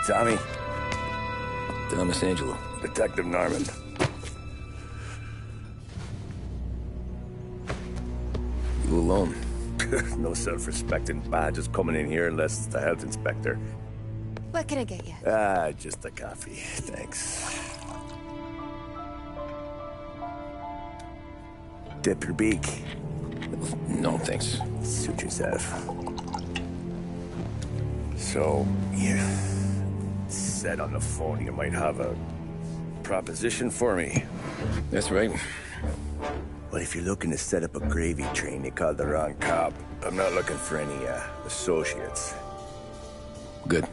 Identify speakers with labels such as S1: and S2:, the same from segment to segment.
S1: Tommy.
S2: Thomas Angelo.
S1: Detective Norman.
S2: You alone?
S1: No self-respecting badges coming in here unless it's the health inspector.
S3: What can I get you?
S1: Just a coffee. Thanks. Dip your beak.
S2: No, thanks.
S1: Suit yourself. So, you said on the phone you might have a proposition for me.
S2: That's right.
S1: Well, if you're looking to set up a gravy train, you called the wrong cop. I'm not looking for any, associates.
S2: Good.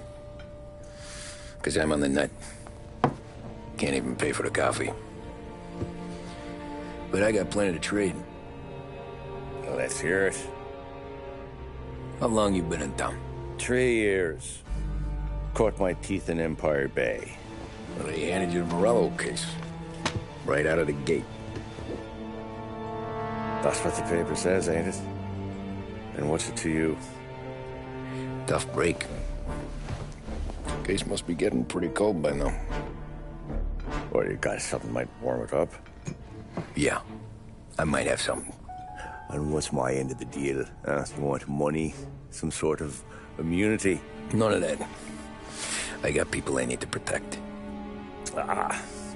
S2: Because I'm on the nut. Can't even pay for the coffee. But I got plenty to trade.
S1: Well, let's hear it.
S2: How long you been in town?
S1: 3 years. Caught my teeth in Empire Bay.
S2: Well, they handed you the Morello case. Right out of the gate.
S1: That's what the paper says, ain't it? And what's it to you?
S2: Tough break. Case must be getting pretty cold by now.
S1: Or you got something might warm it up?
S2: Yeah, I might have something.
S1: And what's my end of the deal? You want money? Some sort of immunity?
S2: None of that. I got people I need to protect.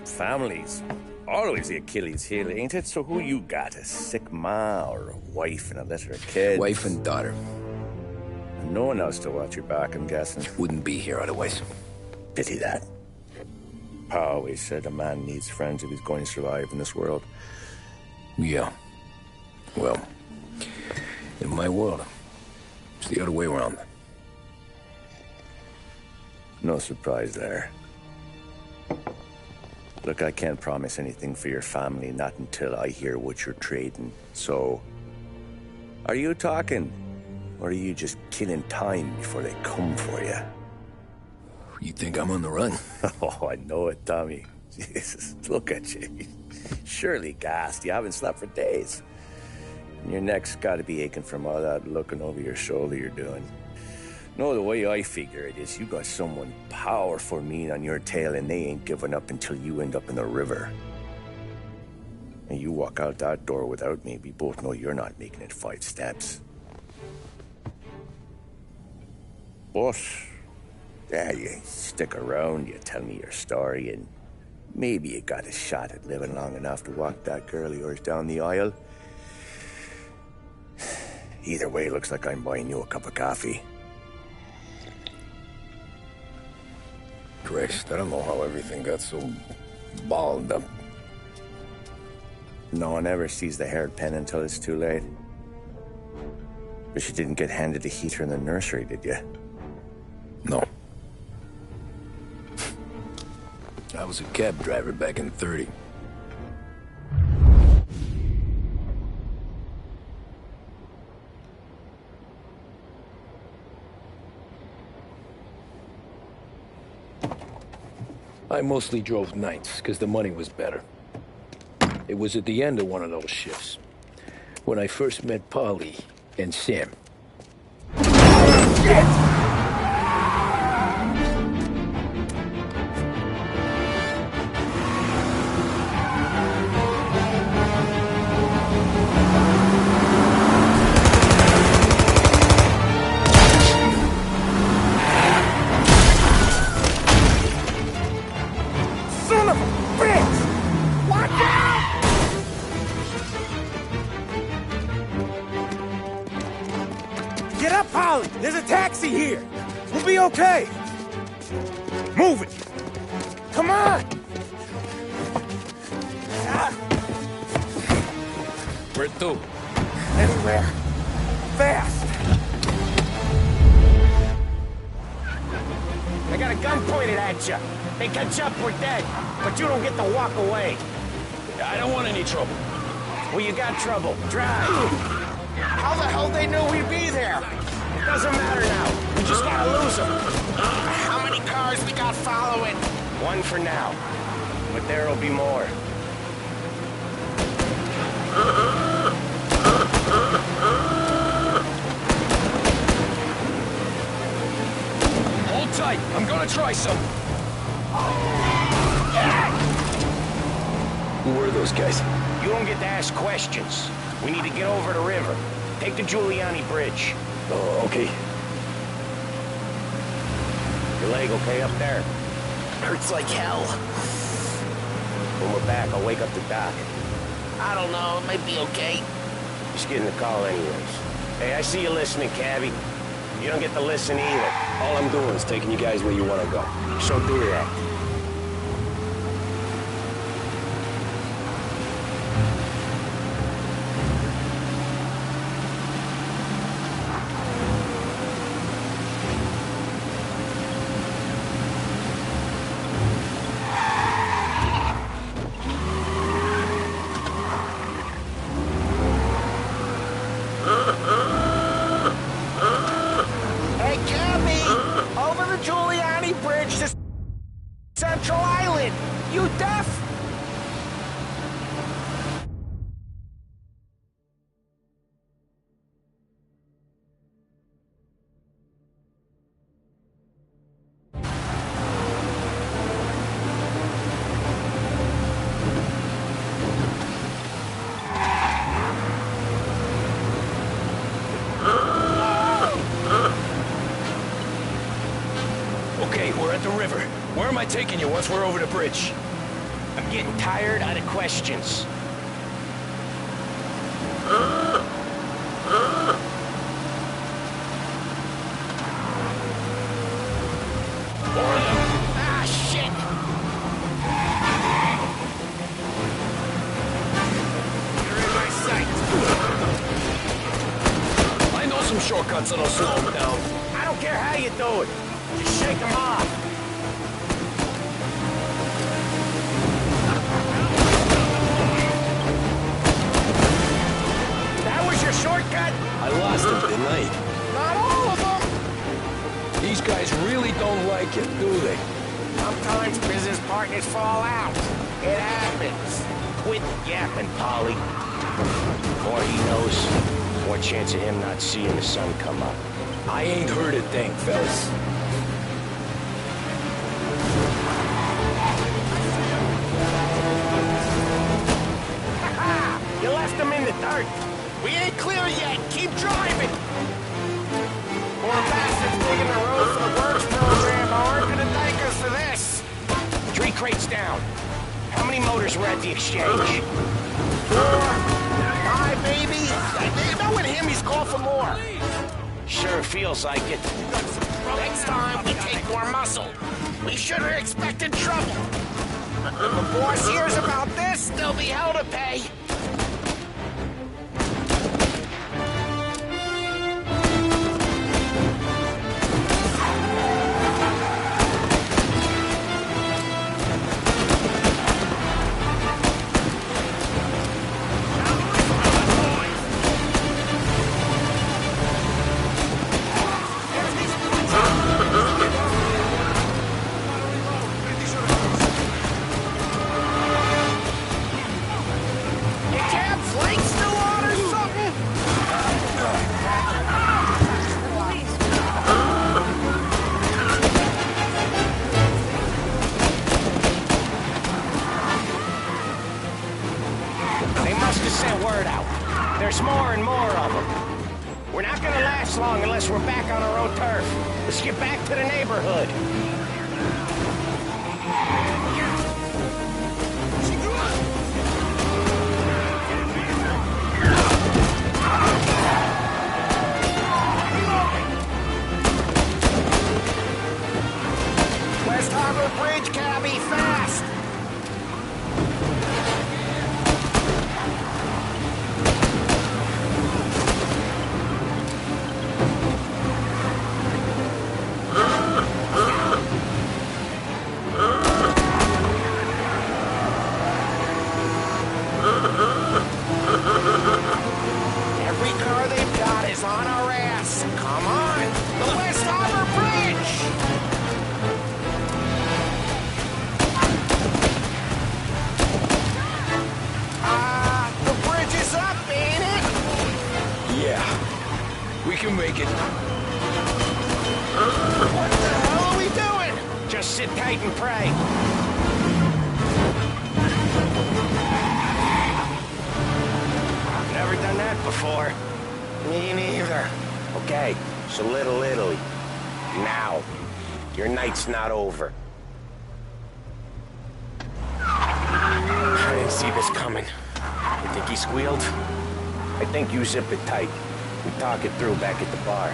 S1: Families. Always the Achilles heel, ain't it? So who you got? A sick ma or a wife and a litter of kids?
S2: Wife and daughter.
S1: And no one else to watch your back, I'm guessing.
S2: Wouldn't be here otherwise.
S1: Pity that. Pa always said a man needs friends if he's going to survive in this world.
S2: Yeah. Well, in my world, it's the other way around.
S1: No surprise there. Look, I can't promise anything for your family, not until I hear what you're trading. So, are you talking? Or are you just killing time before they come for you?
S2: You think I'm on the run?
S1: Oh, I know it, Tommy. Jesus, look at you. Surely gassed. You haven't slept for days. And your neck's got to be aching from all that looking over your shoulder you're doing. No, the way I figure it is you got someone powerful mean on your tail and they ain't giving up until you end up in the river. And you walk out that door without me, we both know you're not making it 5 steps. But, yeah, you stick around, you tell me your story, and maybe you got a shot at living long enough to walk that girl of yours down the aisle. Either way, looks like I'm buying you a cup of coffee.
S2: Christ, I don't know how everything got so balled up.
S1: No one ever sees the haired pen until it's too late. But you didn't get handed a heater in the nursery, did you?
S2: No. I was a cab driver back in '30. I mostly drove nights, because the money was better. It was at the end of one of those shifts, when I first met Polly and Sam. Shit!
S4: Get up, Holly! There's a taxi here! We'll be okay! Move it! Come on!
S2: Where to?
S4: Anywhere. Fast!
S5: I got a gun pointed at you. They catch up, we're dead. But you don't get to walk away.
S2: I don't want any trouble.
S5: Well, you got trouble. Drive.
S4: How the hell they knew we'd be there?
S5: It doesn't matter now. We just gotta lose them.
S4: How many cars we got following?
S5: One for now. But there'll be more.
S2: Hold tight. I'm gonna try some. Who were those guys?
S5: You don't get to ask questions. We need to get over the river. Take the Giuliani Bridge.
S2: Oh, okay.
S5: Your leg okay up there?
S6: Hurts like hell.
S5: When we're back, I'll wake up the doc.
S6: I don't know, it might be okay.
S5: Just getting the call anyways. Hey, I see you listening, Cabby. You don't get to listen either.
S2: All I'm doing is taking you guys where you want to go.
S5: So do that. Hey, Cabby! Over the Giuliani Bridge to Central Island! You deaf?
S2: Okay, we're at the river. Where am I taking you once we're over the bridge?
S5: I'm getting tired out of questions. Ah, shit! You're in my sight.
S2: I know some shortcuts that'll slow them down.
S5: I don't care how you do it. Just shake them off. That was your shortcut?
S2: I lost him, didn't I?
S5: Not all of them.
S2: These guys really don't like it, do they?
S5: Sometimes business partners fall out. It happens. Quit yapping, Polly. The more he knows, the more chance of him not seeing the sun come up.
S2: I ain't heard a thing, fellas.
S5: You left him in the dirt. We ain't clear yet. Keep driving. Poor bastards digging the road for the works program aren't gonna thank us for this. 3 crates down. How many motors were at the exchange? 4, 5, maybe. Knowing him, he's called for more. Sure feels like it. Next time, we take more muscle. We should have expected trouble. If the boss hears about this, there'll be hell to pay. There's more and more of them. We're not gonna last long unless we're back on our own turf. Let's get back to the neighborhood. West Harbor Bridge, cabby, fast! Every car they've got is on our ass. Come on! The West Harbor Bridge! Locate and pray. Never done that before. Me neither. Okay, so Little Italy. Now. Your night's not over. I didn't see this coming. You think he squealed?
S1: I think you zip it tight. We talk it through back at the bar.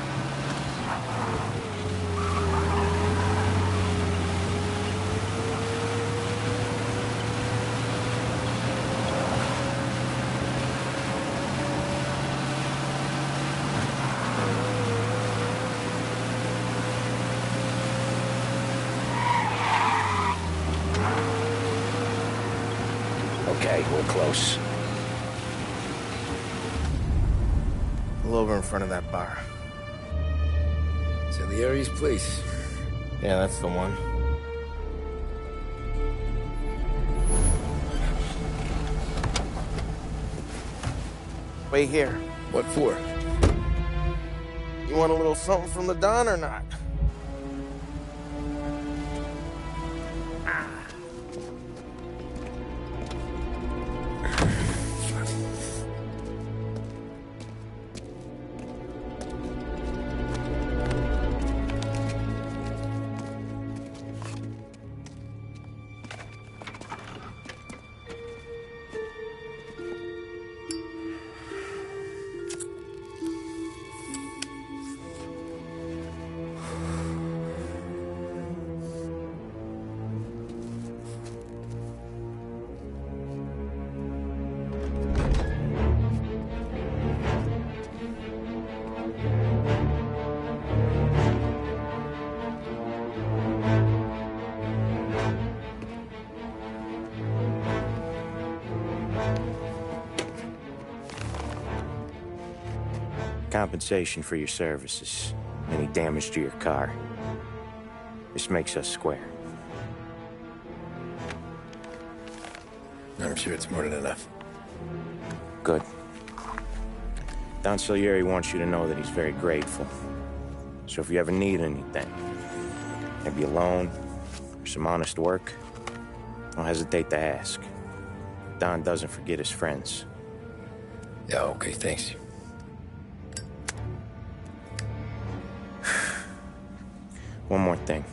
S1: Okay, we're close.
S4: Pull over in front of that bar.
S2: Salieri's place.
S4: Yeah, that's the one. Wait here.
S2: What for?
S4: You want a little something from the Don or not?
S1: Compensation for your services. Any damage to your car. This makes us square.
S2: I'm sure it's more than enough.
S1: Good. Don Salieri wants you to know that he's very grateful. So if you ever need anything, maybe a loan or some honest work, don't hesitate to ask. Don doesn't forget his friends.
S2: Yeah, okay, thanks.
S1: One more thing.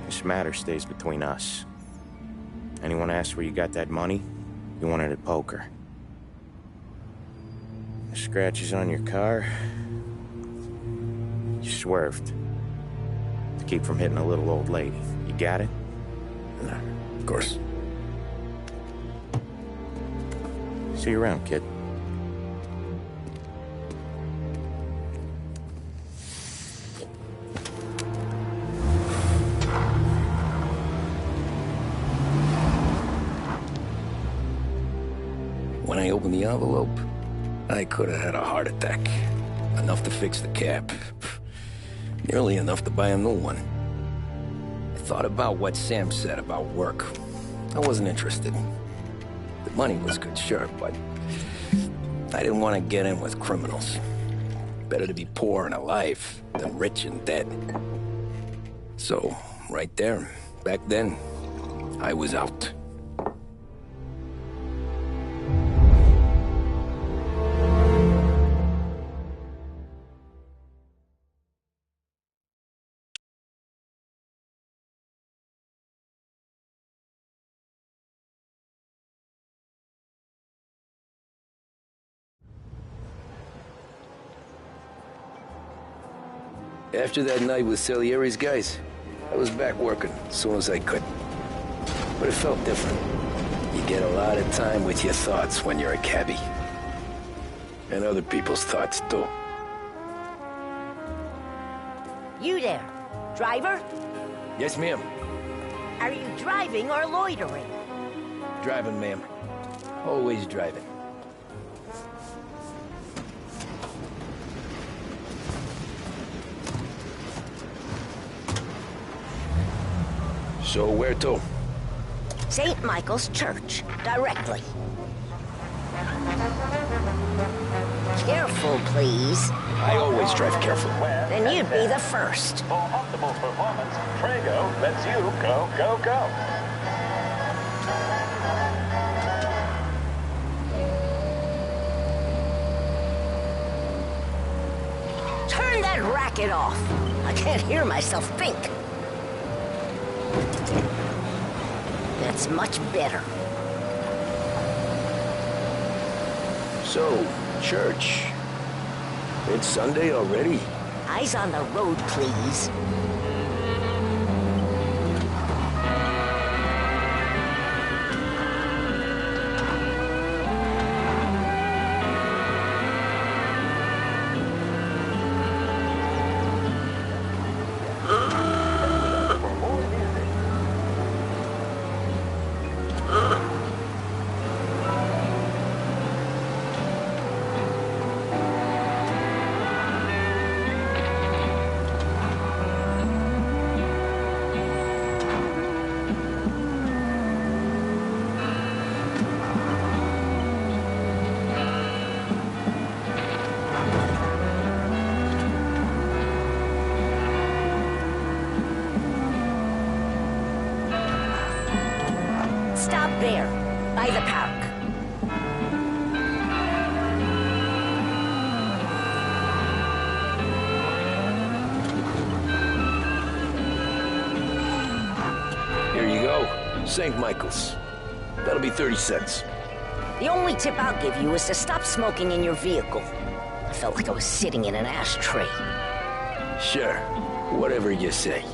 S1: This matter stays between us. Anyone asks where you got that money, you want it at poker. The scratches on your car, you swerved. To keep from hitting a little old lady. You got it?
S2: No, of course.
S1: See you around, kid.
S2: When I opened the envelope, I could have had a heart attack. Enough to fix the cap. Nearly enough to buy a new one. I thought about what Sam said about work. I wasn't interested. The money was good, sure, but I didn't want to get in with criminals. Better to be poor and alive than rich and dead. So, right there, back then, I was out. After that night with Salieri's guys, I was back working as soon as I could. But it felt different. You get a lot of time with your thoughts when you're a cabbie. And other people's thoughts, too.
S7: You there, driver?
S2: Yes, ma'am.
S7: Are you driving or loitering?
S2: Driving, ma'am. Always driving. So where to?
S7: St. Michael's Church, directly. Careful, please.
S2: I always drive careful.
S7: then you'd be the first.
S8: For optimal performance, Trago lets you go, go, go.
S7: Turn that racket off. I can't hear myself think. That's much better.
S2: So, church. It's Sunday already?
S7: Eyes on the road, please. Stop there, by the park.
S2: Here you go. St. Michael's. That'll be 30 cents.
S7: The only tip I'll give you is to stop smoking in your vehicle. I felt like I was sitting in an ashtray.
S2: Sure. Whatever you say.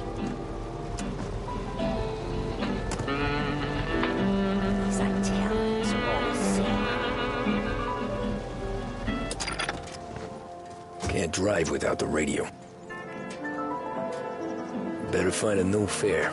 S7: These Italians are all the same.
S2: Can't drive without the radio. Better find a new fare.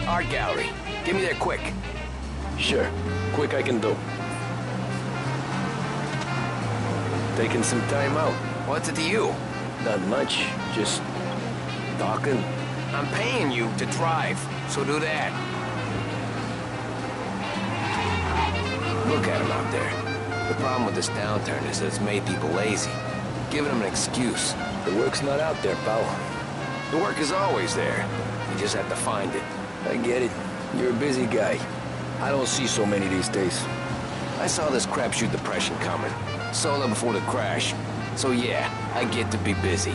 S5: Art gallery. Get me there quick.
S2: Sure. Quick I can do. Taking some time out.
S5: What's it to you?
S2: Not much. Just talking.
S5: I'm paying you to drive, so do that. Look at him out there. The problem with this downturn is that it's made people lazy. Giving them an excuse.
S2: The work's not out there, pal.
S5: The work is always there. You just have to find it.
S2: I get it. You're a busy guy. I don't see so many these days.
S5: I saw this crapshoot depression coming. Solo before the crash. So yeah, I get to be busy.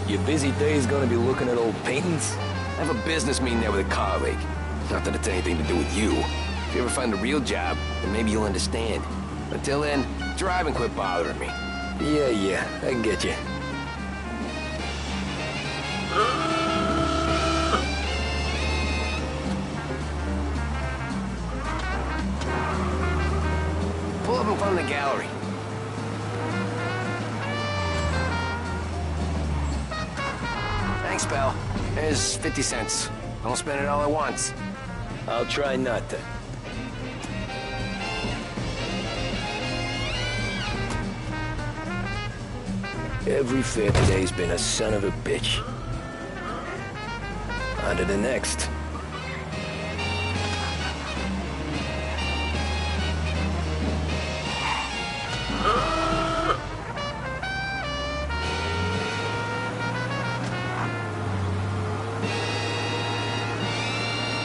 S2: Your busy day's gonna be looking at old paintings?
S5: I have a business meeting there with a colleague. Not that it's anything to do with you. If you ever find a real job, then maybe you'll understand. Until then, drive and quit bothering me.
S2: Yeah, I get you.
S5: Pull up in front of the gallery. Thanks, pal. There's 50 cents. Don't spend it all at once.
S2: I'll try not to. Every fair today's been a son of a bitch. On to the next.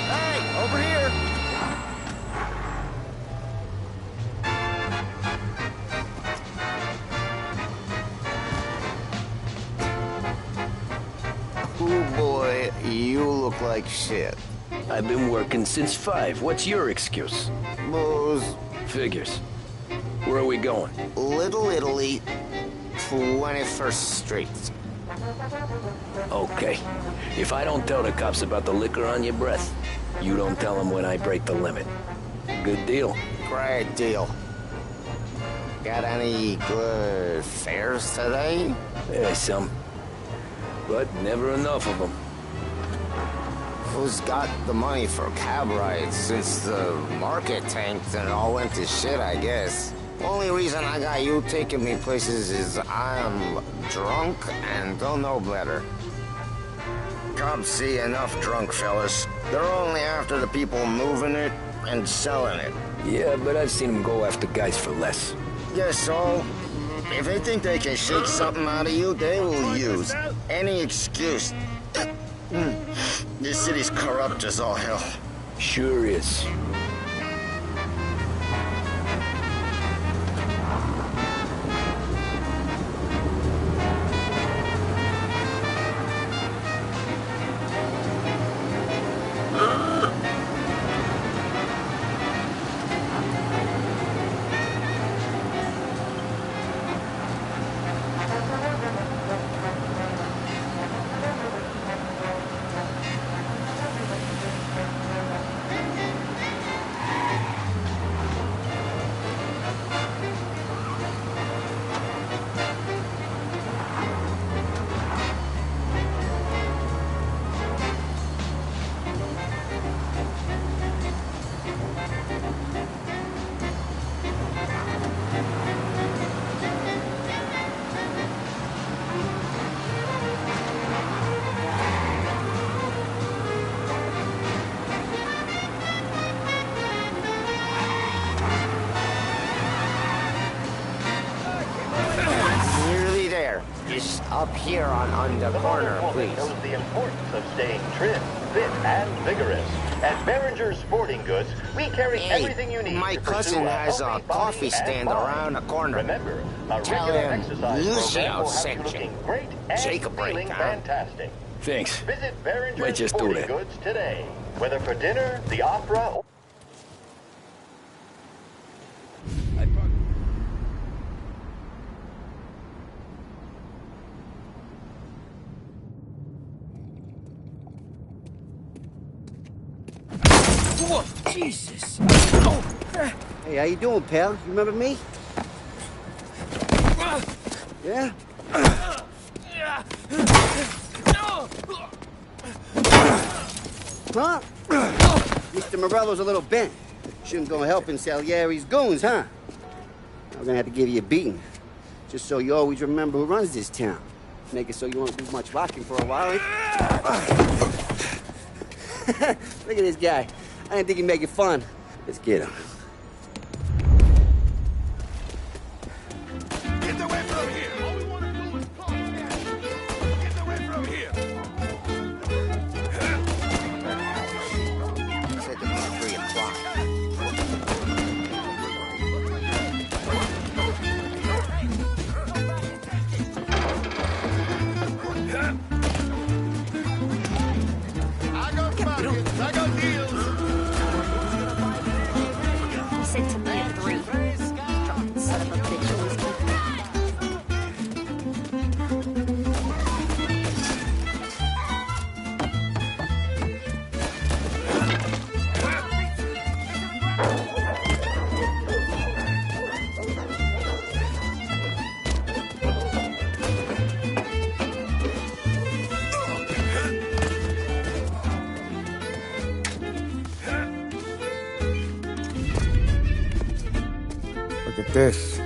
S5: Hey, over here!
S6: Oh boy, you look like shit.
S2: I've been working since 5. What's your excuse?
S6: Booze,
S2: Figures. Where are we going?
S6: Little Italy, 21st Street.
S2: Okay. If I don't tell the cops about the liquor on your breath, you don't tell them when I break the limit. Good deal.
S6: Great deal. Got any good fares today?
S2: There's some. But never enough of them.
S6: Who's got the money for cab rides since the market tanked and it all went to shit, I guess? Only reason I got you taking me places is I'm drunk and don't know better. Cops see enough drunk fellas. They're only after the people moving it and selling it.
S2: Yeah, but I've seen them go after guys for less.
S6: Guess so. If they think they can shake something out of you, they will use any excuse. This city's corrupt as all hell.
S2: Sure is.
S6: Just up here on the corner, please.
S8: Knows the importance of staying trim, fit, and vigorous. At Behringer's Sporting Goods, we carry everything you need.
S6: My
S8: to
S6: cousin has a
S8: healthy
S6: coffee
S8: body and
S6: stand
S8: mind.
S6: around the corner.
S8: Remember, a
S6: Tell
S8: regular
S6: him
S8: exercise
S6: Lucio
S8: program will have
S6: sent
S8: you
S6: you.
S8: looking great and
S6: Take a break,
S8: feeling
S6: huh?
S8: fantastic.
S2: Thanks.
S8: Visit
S2: Might
S8: Behringer's
S2: just do
S8: Sporting
S2: that.
S8: Goods today. Whether for dinner, the opera, or...
S9: Whoa, Jesus!
S10: Hey, how you doing, pal? You remember me? Yeah? Huh? Mr. Morello's a little bent. Shouldn't go helping Salieri's goons, huh? I'm gonna have to give you a beating. Just so you always remember who runs this town. Make it so you won't do much rocking for a while, eh? Look at this guy. I didn't think he'd make it fun. Let's get him.
S4: Get away from here! All we want to do is talk. Get away from here!
S6: Said to be 3 o'clock.
S4: I got pockets, I got deals.
S7: He said to me at 3. Drunk son of a bitch always
S4: Look at this.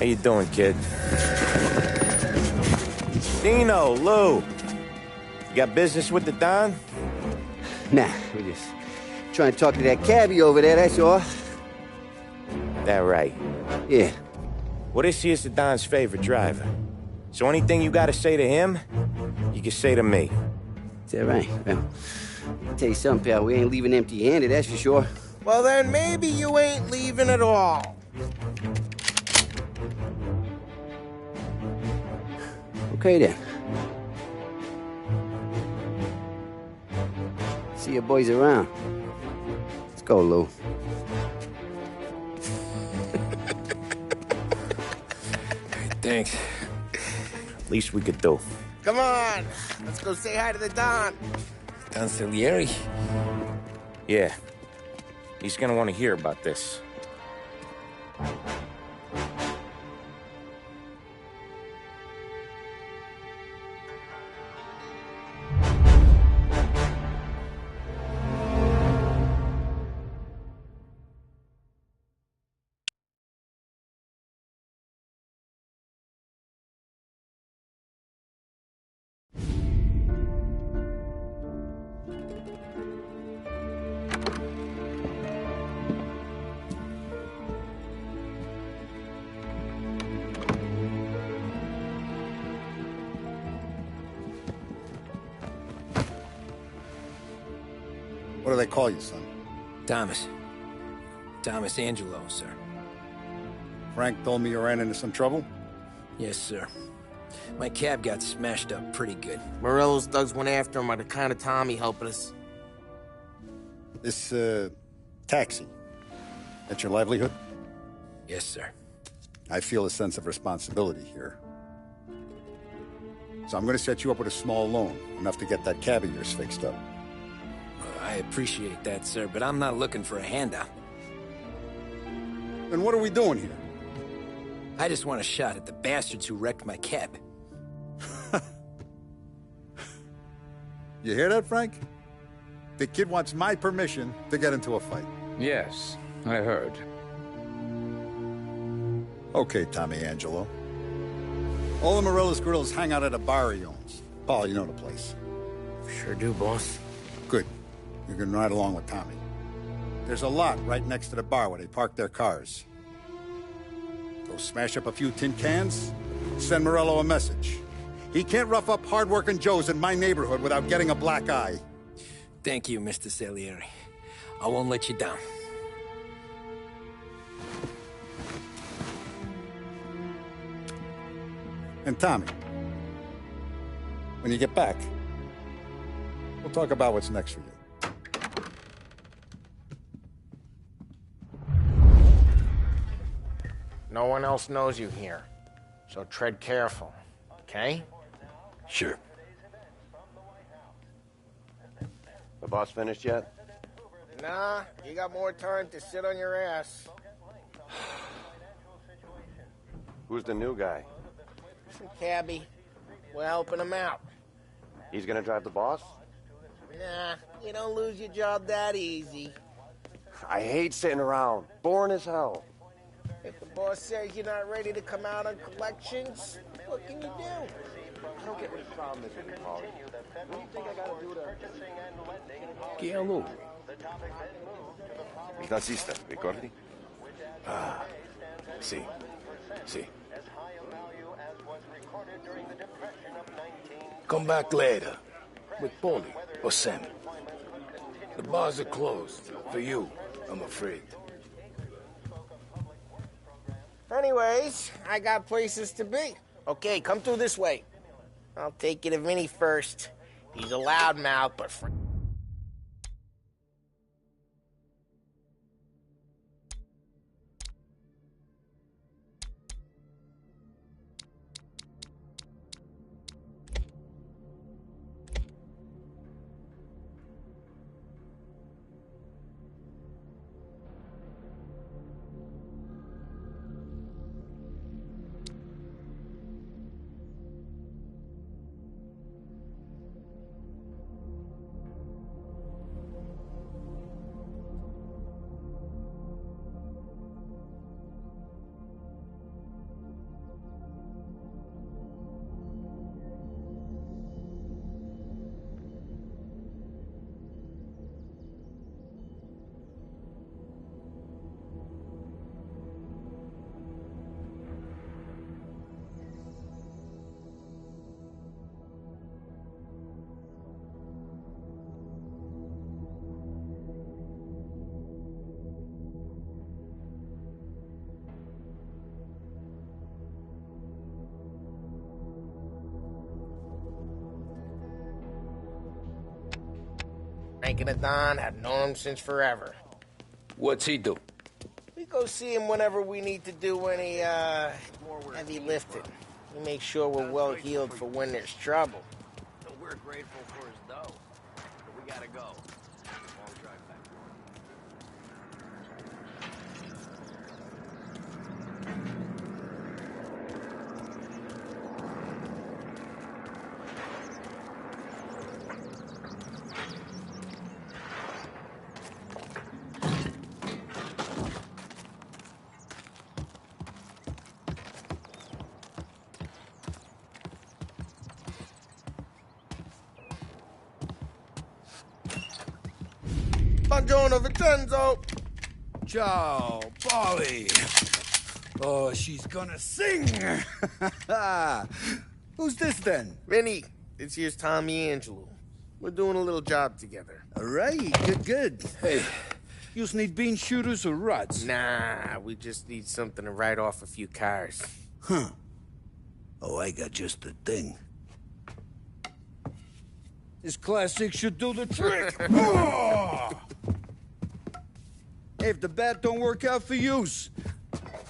S4: How you doing, kid? Dino, Lou. You got business with the Don?
S10: Nah, we just trying to talk to that cabbie over there, that's all.
S4: That right.
S10: Yeah.
S4: Well, this here's the Don's favorite driver. So anything you gotta say to him, you can say to me.
S10: Is that right? Well, I'll tell you something, pal. We ain't leaving empty-handed, that's for sure.
S5: Well, then maybe you ain't leaving at all.
S10: Okay, then. See your boys around. Let's go, Lou.
S2: Thanks.
S4: Least we could do.
S5: Come on, let's go say hi to the Don.
S2: Don Salieri?
S4: Yeah. He's gonna want to hear about this.
S11: What do they call you, son?
S2: Thomas. Thomas Angelo, sir.
S11: Frank told me you ran into some trouble?
S2: Yes, sir. My cab got smashed up pretty good.
S5: Morello's thugs went after him by the kind of Tommy helping us.
S11: This, taxi. That's your livelihood?
S2: Yes, sir.
S11: I feel a sense of responsibility here. So I'm gonna set you up with a small loan, enough to get that cab of yours fixed up.
S2: I appreciate that, sir, but I'm not looking for a handout.
S11: Then what are we doing here?
S2: I just want a shot at the bastards who wrecked my cab.
S11: You hear that, Frank? The kid wants my permission to get into a fight.
S12: Yes, I heard.
S11: Okay, Tommy Angelo. All the Morello's girls hang out at a bar he owns. Paul, you know the place.
S5: Sure do, boss.
S11: Good. You can ride along with Tommy. There's a lot right next to the bar where they park their cars. Go smash up a few tin cans, send Morello a message. He can't rough up hard-working Joes in my neighborhood without getting a black eye.
S2: Thank you, Mr. Salieri. I won't let you down.
S11: And Tommy, when you get back, we'll talk about what's next for you.
S5: No one else knows you here, so tread careful, okay?
S2: Sure.
S13: The boss finished yet?
S5: Nah, you got more time to sit on your ass.
S13: Who's the new guy?
S5: Some cabbie. We're helping him out.
S13: He's gonna drive the boss?
S5: Nah, you don't lose your job that easy.
S13: I hate sitting around. Boring as hell.
S5: If the boss says you're not ready to come out on collections, what can you do?
S13: I don't get what his problem is with you, Paulie. What do you think I gotta do to...
S2: ¿Qué hago?
S13: Il taxista, ricordi?
S2: Ah, sí, sí.
S9: Come back later. With Paulie or Sam. The bars are closed. For you, I'm afraid.
S5: Anyways, I got places to be. Okay, come through this way. I'll take you to Vinny first. He's a loudmouth, but... Making a Don, had known him since forever.
S2: What's he do?
S5: We go see him whenever we need to do any, heavy lifting. We make sure we're well healed for when there's trouble.
S2: We're grateful for his dough, but we gotta go. Long drive back.
S5: Buongiorno, Vincenzo!
S11: Ciao, Polly. Oh, she's gonna sing. Who's this then?
S5: Vinny, this here's Tommy Angelo. We're doing a little job together.
S11: All right, good. Hey, you need bean shooters or rods?
S5: Nah, we just need something to write off a few cars.
S11: Huh. Oh, I got just the thing. This classic should do the trick. Oh! Hey, if the bat don't work out for yous,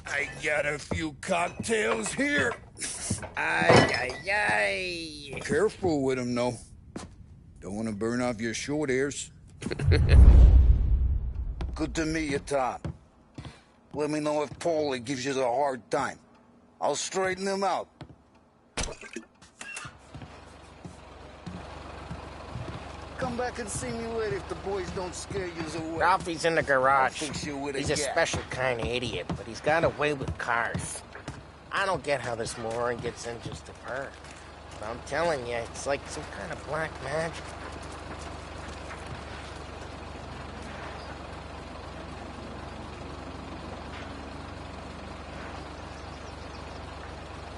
S11: I got a few cocktails here.
S5: Ay, ay, ay.
S11: Careful with them, though. Don't want to burn off your short hairs. Good to meet you, Tom. Let me know if Paulie gives you a hard time. I'll straighten him out. Come back and see me later if the boys don't scare you away.
S5: Ralphie's in the garage.
S11: I'll fix you with
S5: He's a special kind of idiot, but he's got a way with cars. I don't get how this moron gets in just to her. But I'm telling you, it's like some kind of black magic.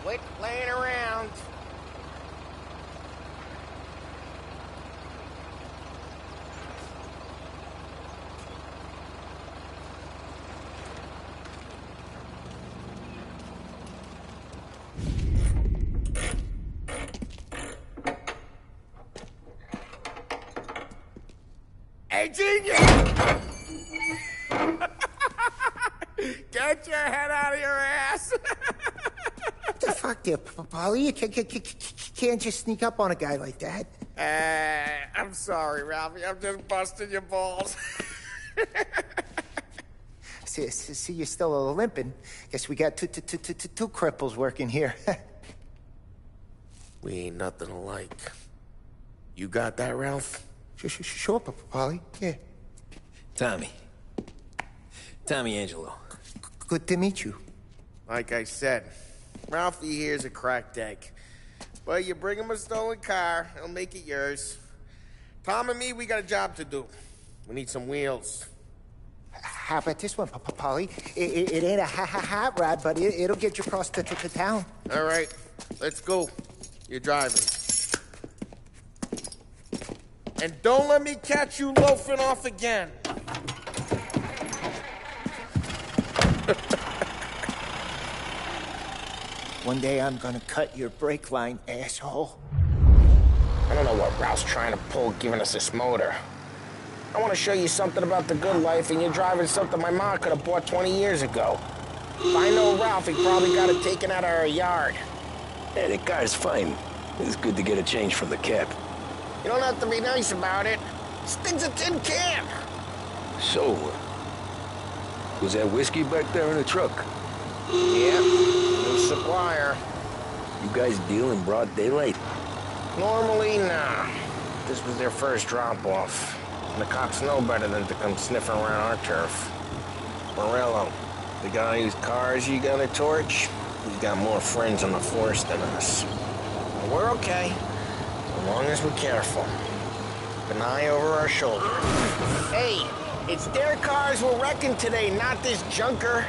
S5: Quit playing around. Hey, genius! Get your head out of your ass!
S14: What the fuck there, Polly? You can't just sneak up on a guy like that.
S5: I'm sorry, Ralphie. I'm just busting your balls.
S14: See, you're still limping. Guess we got two cripples working here.
S5: We ain't nothing alike. You got that, Ralph?
S14: Sure, Polly. Yeah.
S2: Tommy Angelo.
S14: Good to meet you.
S5: Like I said, Ralphie here's a cracked egg. Well, you bring him a stolen car, he'll make it yours. Tom and me, we got a job to do. We need some wheels.
S14: How about this one, Polly? It ain't a hot rod, but it'll get you across to town.
S5: All right, let's go. You're driving. And don't let me catch you loafing off again.
S14: One day I'm gonna cut your brake line, asshole.
S5: I don't know what Ralph's trying to pull giving us this motor. I want to show you something about the good life, and you're driving something my mom could have bought 20 years ago. If I know Ralph, he probably got it taken out of our yard.
S2: Hey, the car's fine. It's good to get a change from the cap.
S5: You don't have to be nice about it. This thing's a tin can.
S2: So, was that whiskey back there in the truck?
S5: Yep, new supplier.
S2: You guys deal in broad daylight?
S5: Normally, nah. This was their first drop-off. And the cops know better than to come sniffing around our turf. Morello, the guy whose cars you got a torch, he's got more friends on the force than us. But we're okay, as long as we're careful. Keep an eye over our shoulder. Hey, it's their cars we're wrecking today, not this junker.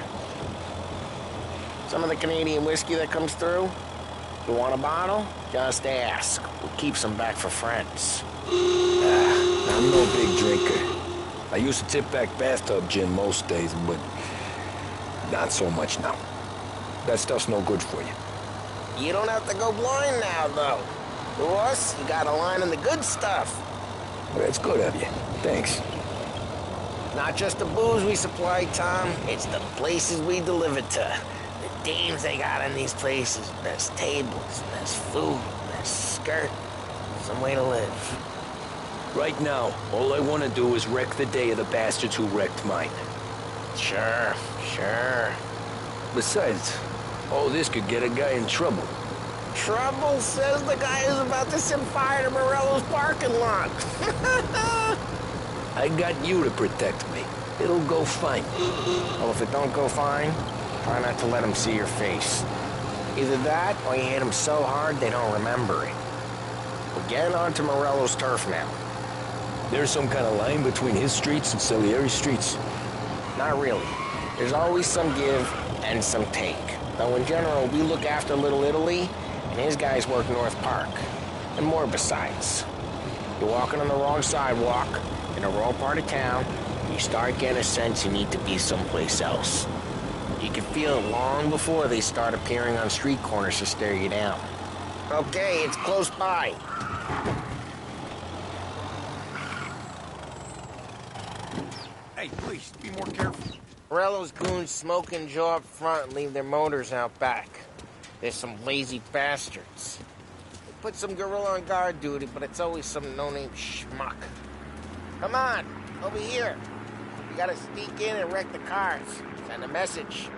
S5: Some of the Canadian whiskey that comes through. You want a bottle? Just ask. We'll keep some back for friends.
S2: I'm no big drinker. I used to tip back bathtub gin most days, but not so much now. That stuff's no good for you.
S5: You don't have to go blind now, though. To us, you got a line on the good stuff.
S2: That's good of you. Thanks.
S5: Not just the booze we supply, Tom. It's the places we deliver to. The dames they got in these places. Best tables, best food, best skirt. Some way to live.
S2: Right now, all I want to do is wreck the day of the bastards who wrecked mine.
S5: Sure.
S2: Besides, all this could get a guy in trouble.
S5: Trouble, says the guy who's about to set fire to Morello's parking lot.
S2: I got you to protect me. It'll go fine.
S5: Well, if it don't go fine, try not to let them see your face. Either that, or you hit them so hard they don't remember it. We're getting onto Morello's turf now.
S2: There's some kind of line between his streets and Salieri's streets?
S5: Not really. There's always some give and some take. Though in general, we look after Little Italy, and his guys work North Park. And more besides. You're walking on the wrong sidewalk, in the wrong part of town, you start getting a sense you need to be someplace else. You can feel it long before they start appearing on street corners to stare you down. Okay, it's close by.
S4: Hey, please, be more careful.
S5: Morello's goons smoke and jaw up front and leave their motors out back. There's some lazy bastards. They put some gorilla on guard duty, but it's always some no-name schmuck. Come on, over here. We gotta sneak in and wreck the cars. Send a message.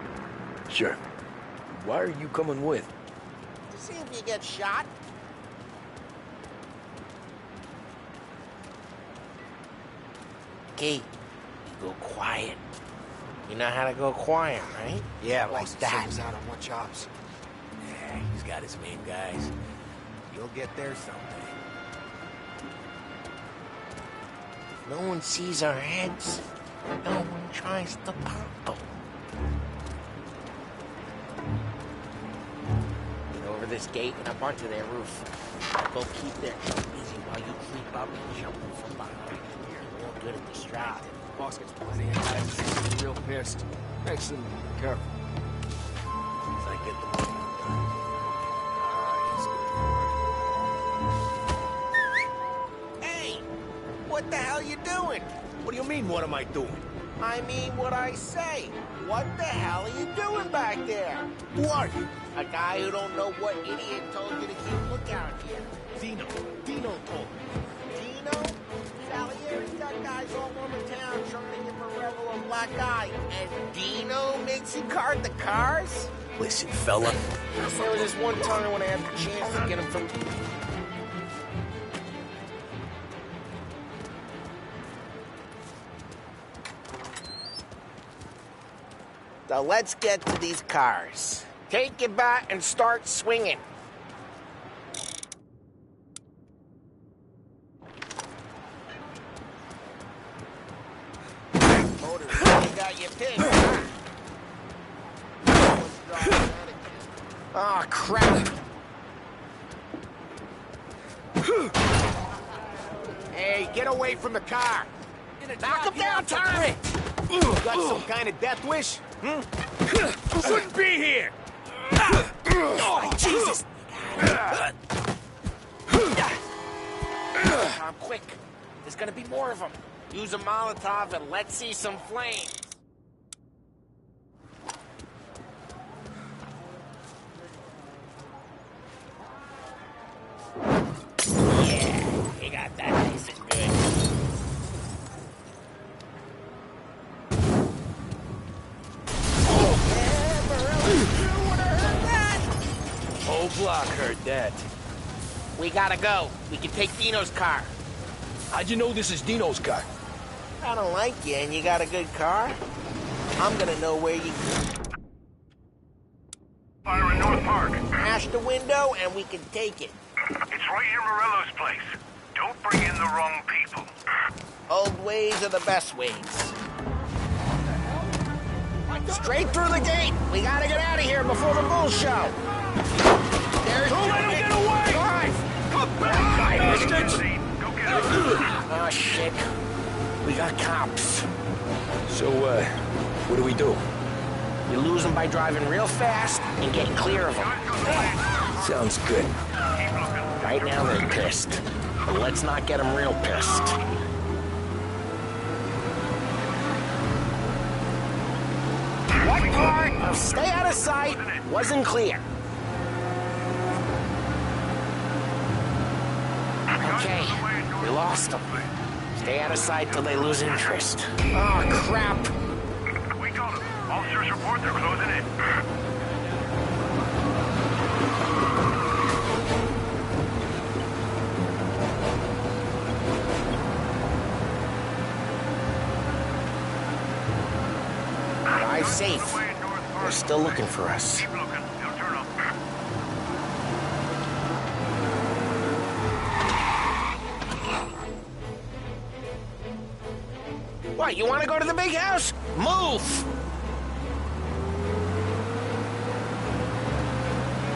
S2: Sure. Why are you coming with?
S5: To see if you get shot. Key, you go quiet. You know how to go quiet, right?
S4: Yeah,
S5: like that.
S4: out on what jobs? Yeah, he's got his main guys. You'll get there someday.
S5: If no one sees our heads, no one tries to pop them. Get over this gate and up onto their roof. Go keep their jump easy while you creep up and jump from behind. You're real good at distracting.
S4: Boss gets plenty of guys. He's real pissed. Makes him careful. As I get the money, I'm done.
S5: Hey! What the hell you doing?
S4: What do you mean, what am I doing?
S5: I mean what I say. What the hell are you doing back there?
S4: Who are you?
S5: A guy who don't know what idiot told you to keep lookout here.
S4: Dino told me.
S5: Dino? Salieri's got guys all over town trying to give Morello a black eye. And Dino makes you card the cars?
S4: Listen, fella.
S5: There was this one time when I had the chance to get him from... So let's get to these cars. Take your bat and start swinging. Motors really got you picked, huh? Oh, crap.
S4: Hey, get away from the car.
S5: Knock him down, Tommy!
S4: You got some kind of death wish? Shouldn't be here! Oh, Jesus!
S5: Tom, quick. There's gonna be more of them. Use a Molotov and let's see some flames. Yeah, you got that nice and good.
S2: Whole block heard that.
S5: We gotta go. We can take Dino's car.
S2: How'd you know this is Dino's car?
S5: I don't like you and you got a good car. I'm gonna know where you...
S15: Fire in North Park.
S5: Smash the window and we can take it.
S15: It's right near Morello's place. Don't bring in the wrong people.
S5: Old ways are the best ways. Straight through the gate. We gotta get out of here before the bull show. There's
S4: Don't let him get away!
S5: Drive!
S4: Come back, bastards!
S15: Go get him.
S5: Oh, shit. We got cops.
S2: So, what do we do?
S5: You lose them by driving real fast and getting clear of them.
S2: Sounds good.
S5: Right now they're pissed. But let's not get him real pissed. What part of stay out of sight wasn't clear? Okay, we lost them. Stay out of sight till they lose interest. Oh, crap.
S15: We got them. Officers report they're closing in.
S5: Drive safe. They're still looking for us.
S15: Keep looking. They'll turn up.
S5: What, you want to go to the big house? Move!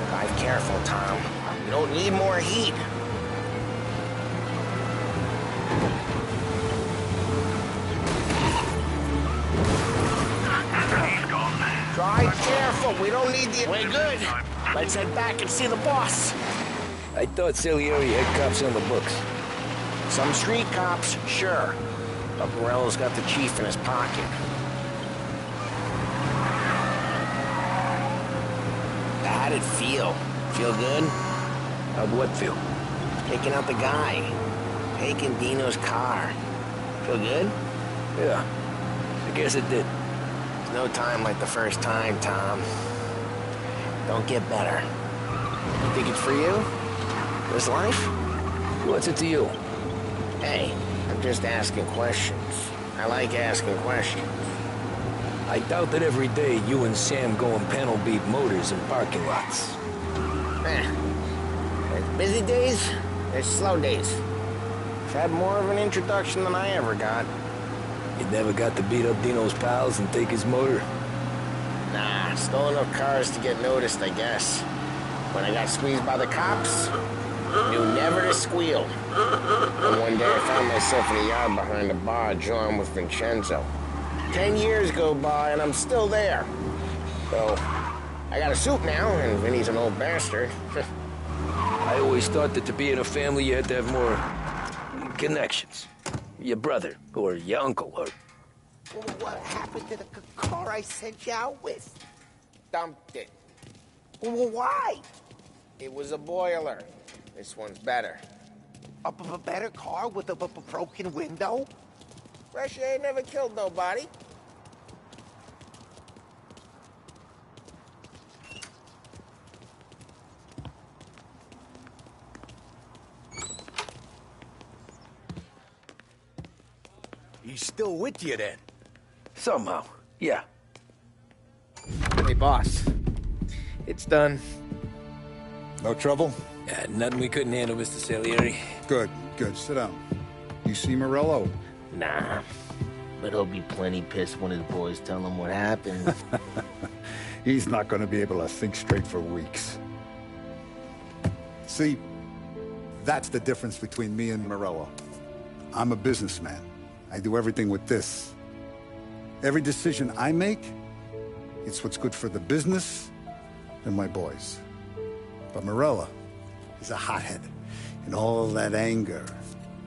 S5: Drive careful, Tom. You don't need more heat. Drive careful. We don't need the... We're good. Let's head back and see the boss.
S2: I thought Salieri had cops on the books.
S5: Some street cops, sure. But Morello's got the chief in his pocket. How'd it feel? Feel good?
S2: How'd what feel?
S5: Taking out the guy. Taking Dino's car. Feel good?
S2: Yeah, I guess it did.
S5: There's no time like the first time, Tom. Don't get better. You think it's for you? This life?
S2: What's it to you?
S5: Hey, I'm just asking questions. I like asking questions.
S2: I doubt that every day you and Sam go and panel beat motors in parking lots.
S5: There's busy days, there's slow days. I've had more of an introduction than I ever got.
S2: You never got to beat up Dino's pals and take his motor?
S5: Nah, stole enough cars to get noticed, I guess. When I got squeezed by the cops, knew never to squeal. And one day I found myself in a yard behind a bar, drawing with Vincenzo. 10 years go by and I'm still there. So, I got a suit now, and Vinny's an old bastard.
S2: I always thought that to be in a family you had to have more connections. Your brother, or your uncle, or...
S14: What happened to the car I sent you out with?
S5: Dumped it.
S14: Well, why?
S5: It was a boiler. This one's better.
S14: A better car with a broken window?
S5: Fresh air never killed nobody.
S9: He's still with you then?
S2: Somehow, yeah.
S16: Hey, boss. It's done.
S11: No trouble?
S2: Yeah, nothing we couldn't handle, Mr. Salieri.
S11: Good, good. Sit down. You see Morello?
S16: Nah. But he'll be plenty pissed when his boys tell him what happened.
S11: He's not going to be able to think straight for weeks. See, that's the difference between me and Morello. I'm a businessman. I do everything with this. Every decision I make, it's what's good for the business and my boys. But Morello is a hothead, and all that anger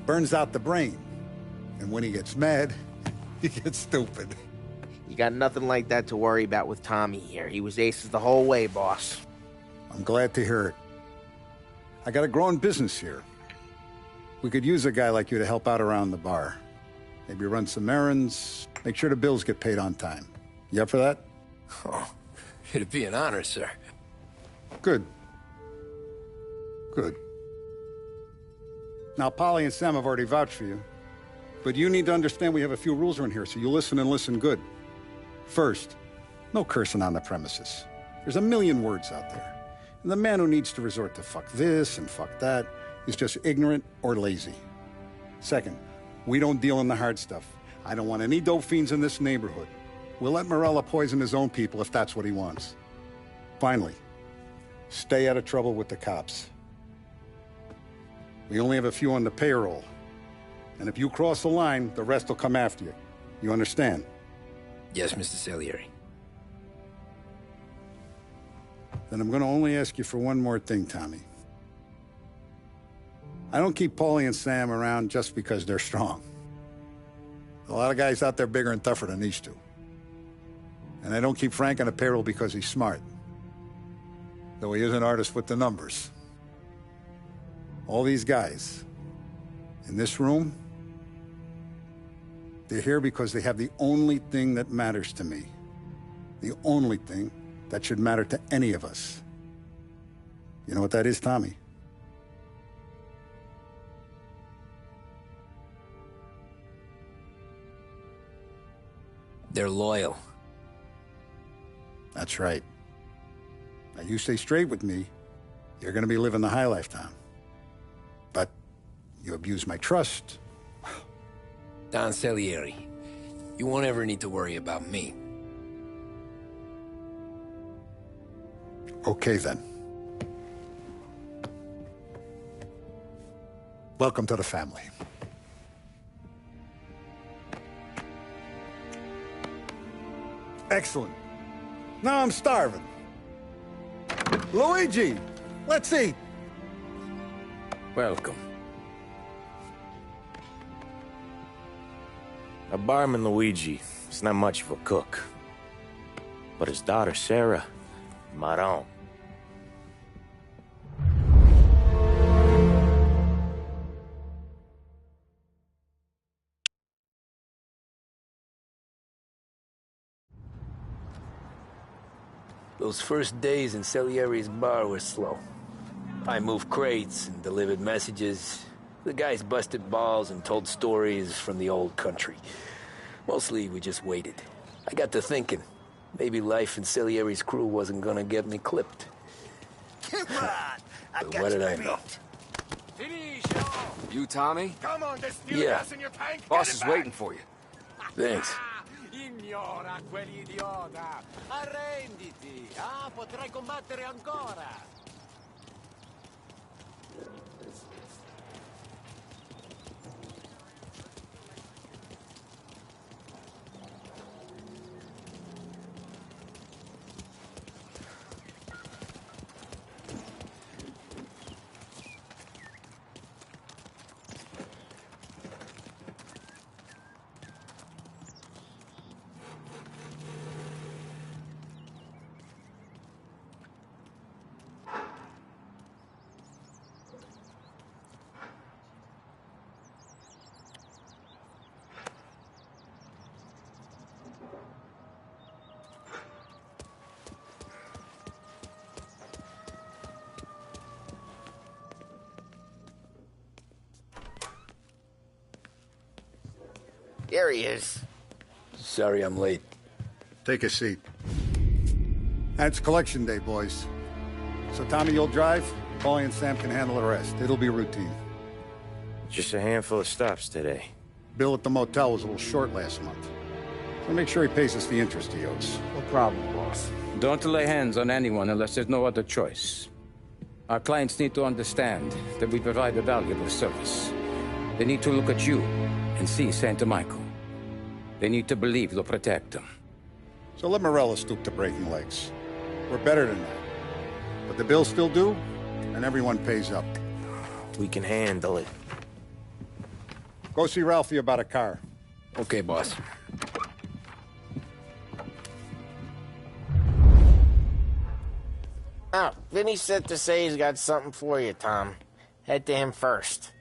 S11: burns out the brain. And when he gets mad, he gets stupid.
S16: You got nothing like that to worry about with Tommy here. He was aces the whole way, boss.
S11: I'm glad to hear it. I got a growing business here. We could use a guy like you to help out around the bar. Maybe run some errands, make sure the bills get paid on time. You up for that?
S2: Oh, it'd be an honor, sir.
S11: Good. Good. Now, Polly and Sam have already vouched for you. But you need to understand we have a few rules around here, so you listen and listen good. First, no cursing on the premises. There's a million words out there. And the man who needs to resort to fuck this and fuck that is just ignorant or lazy. Second, we don't deal in the hard stuff. I don't want any dope fiends in this neighborhood. We'll let Morello poison his own people if that's what he wants. Finally, stay out of trouble with the cops. We only have a few on the payroll. And if you cross the line, the rest will come after you. You understand?
S2: Yes, Mr. Salieri.
S11: Then I'm going to only ask you for one more thing, Tommy. I don't keep Paulie and Sam around just because they're strong. A lot of guys out there bigger and tougher than these two. And I don't keep Frank on the payroll because he's smart. Though he is an artist with the numbers. All these guys in this room, they're here because they have the only thing that matters to me. The only thing that should matter to any of us. You know what that is, Tommy?
S2: They're loyal.
S11: That's right. Now, you stay straight with me, you're gonna be living the high life, Tom. But you abuse my trust.
S2: Don Salieri, you won't ever need to worry about me.
S11: Okay, then. Welcome to the family. Excellent. Now I'm starving. Luigi, let's eat.
S2: Welcome.
S1: A barman Luigi is not much of a cook. But his daughter Sarah, Maron.
S2: Those first days in Salieri's bar were slow. I moved crates and delivered messages. The guys busted balls and told stories from the old country. Mostly, we just waited. I got to thinking, maybe life in Salieri's crew wasn't gonna get me clipped.
S5: Come on!
S2: But what did I know?
S17: You, Tommy?
S5: Come on, there's still
S2: Yeah.
S5: gas in your tank.
S17: Boss
S5: Get
S17: is
S5: it back.
S17: waiting for you.
S2: Thanks.
S5: Ignora quell'idiota! Arrenditi! Ah, potrai combattere ancora!
S16: There he is.
S2: Sorry I'm late.
S11: Take a seat. And it's collection day, boys. So Tommy, you'll drive. Paulie and Sam can handle the rest. It'll be routine.
S1: Just a handful of stops today.
S11: Bill at the motel was a little short last month. So make sure he pays us the interest he owes.
S10: No problem, boss.
S12: Don't lay hands on anyone unless there's no other choice. Our clients need to understand that we provide a valuable service. They need to look at you and see Santa Michael. They need to believe you'll protect them.
S11: So let Morella stoop to breaking legs. We're better than that. But the bills still due, and everyone pays up.
S1: We can handle it.
S11: Go see Ralphie about a car.
S2: Okay, boss.
S16: Oh, Vinny said to say he's got something for you, Tom. Head to him first.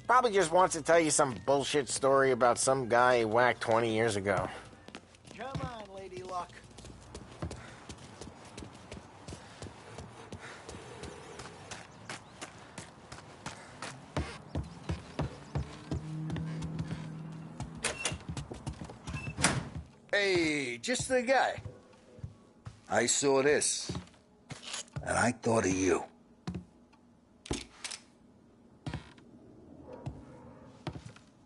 S16: Probably just wants to tell you some bullshit story about some guy he whacked 20 years ago.
S5: Come on, Lady Luck.
S9: Hey, just the guy. I saw this, and I thought of you.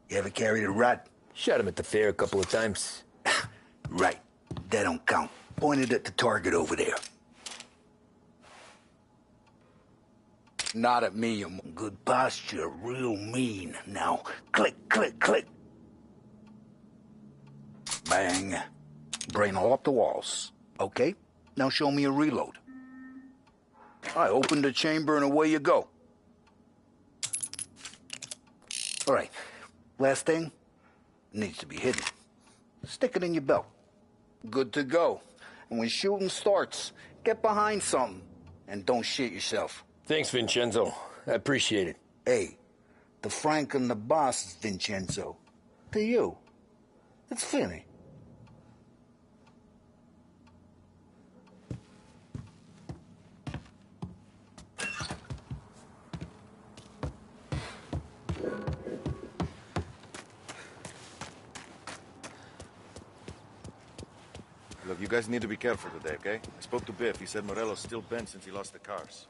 S9: You ever carried a rat?
S2: Shot him at the fair a couple of times.
S9: Right. That don't count. Pointed at the target over there. Not at me, you good posture, real mean. Now, click, click, click. Bang. Brain all up the walls. Okay, now show me a reload. I opened the chamber and away you go.
S11: All right. Last thing, needs to be hidden. Stick it in your belt. Good to go. And when shooting starts, get behind something. And don't shit yourself.
S9: Thanks, Vincenzo. I appreciate it.
S11: Hey, the Frank and the boss is Vincenzo. To you, it's Finny.
S17: Look, you guys need to be careful today, okay? I spoke to Biff. He said Morello's still bent since he lost the cars.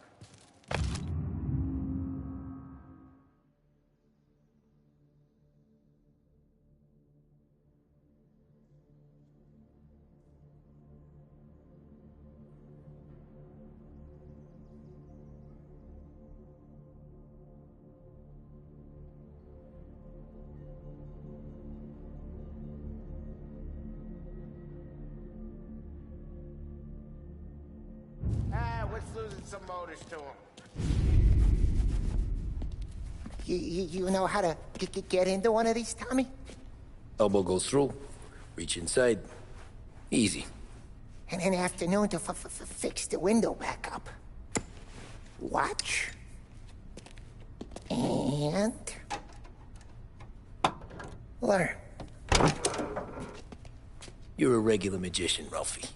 S16: What's losing some motors to him?
S14: You know how to get into one of these, Tommy?
S2: Elbow goes through, reach inside. Easy.
S14: And an afternoon to fix the window back up. Watch. And... learn.
S2: You're a regular magician, Ralphie.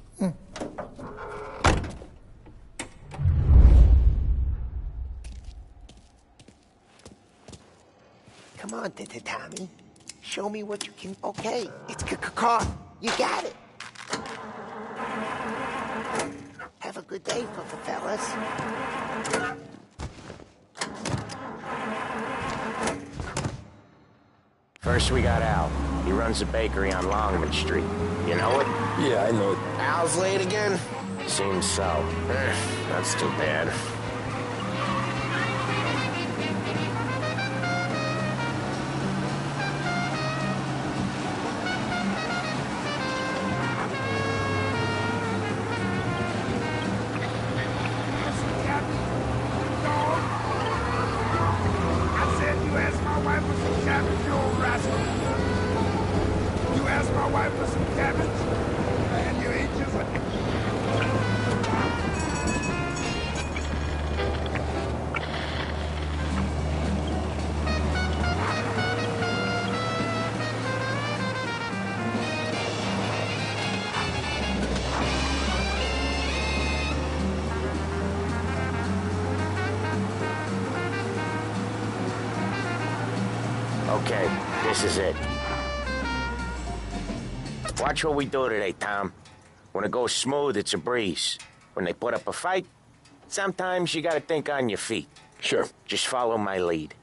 S14: Come on, Tommy. Show me what you can... Okay, it's car. You got it. Have a good day, fellas.
S16: First we got Al. He runs a bakery on Longman Street. You know it?
S9: Yeah, I know it.
S16: Al's late again? Seems so. That's too bad. Okay, this is it. Watch what we do today, Tom. When it goes smooth, it's a breeze. When they put up a fight, sometimes you gotta think on your feet.
S9: Sure.
S16: Just follow my lead.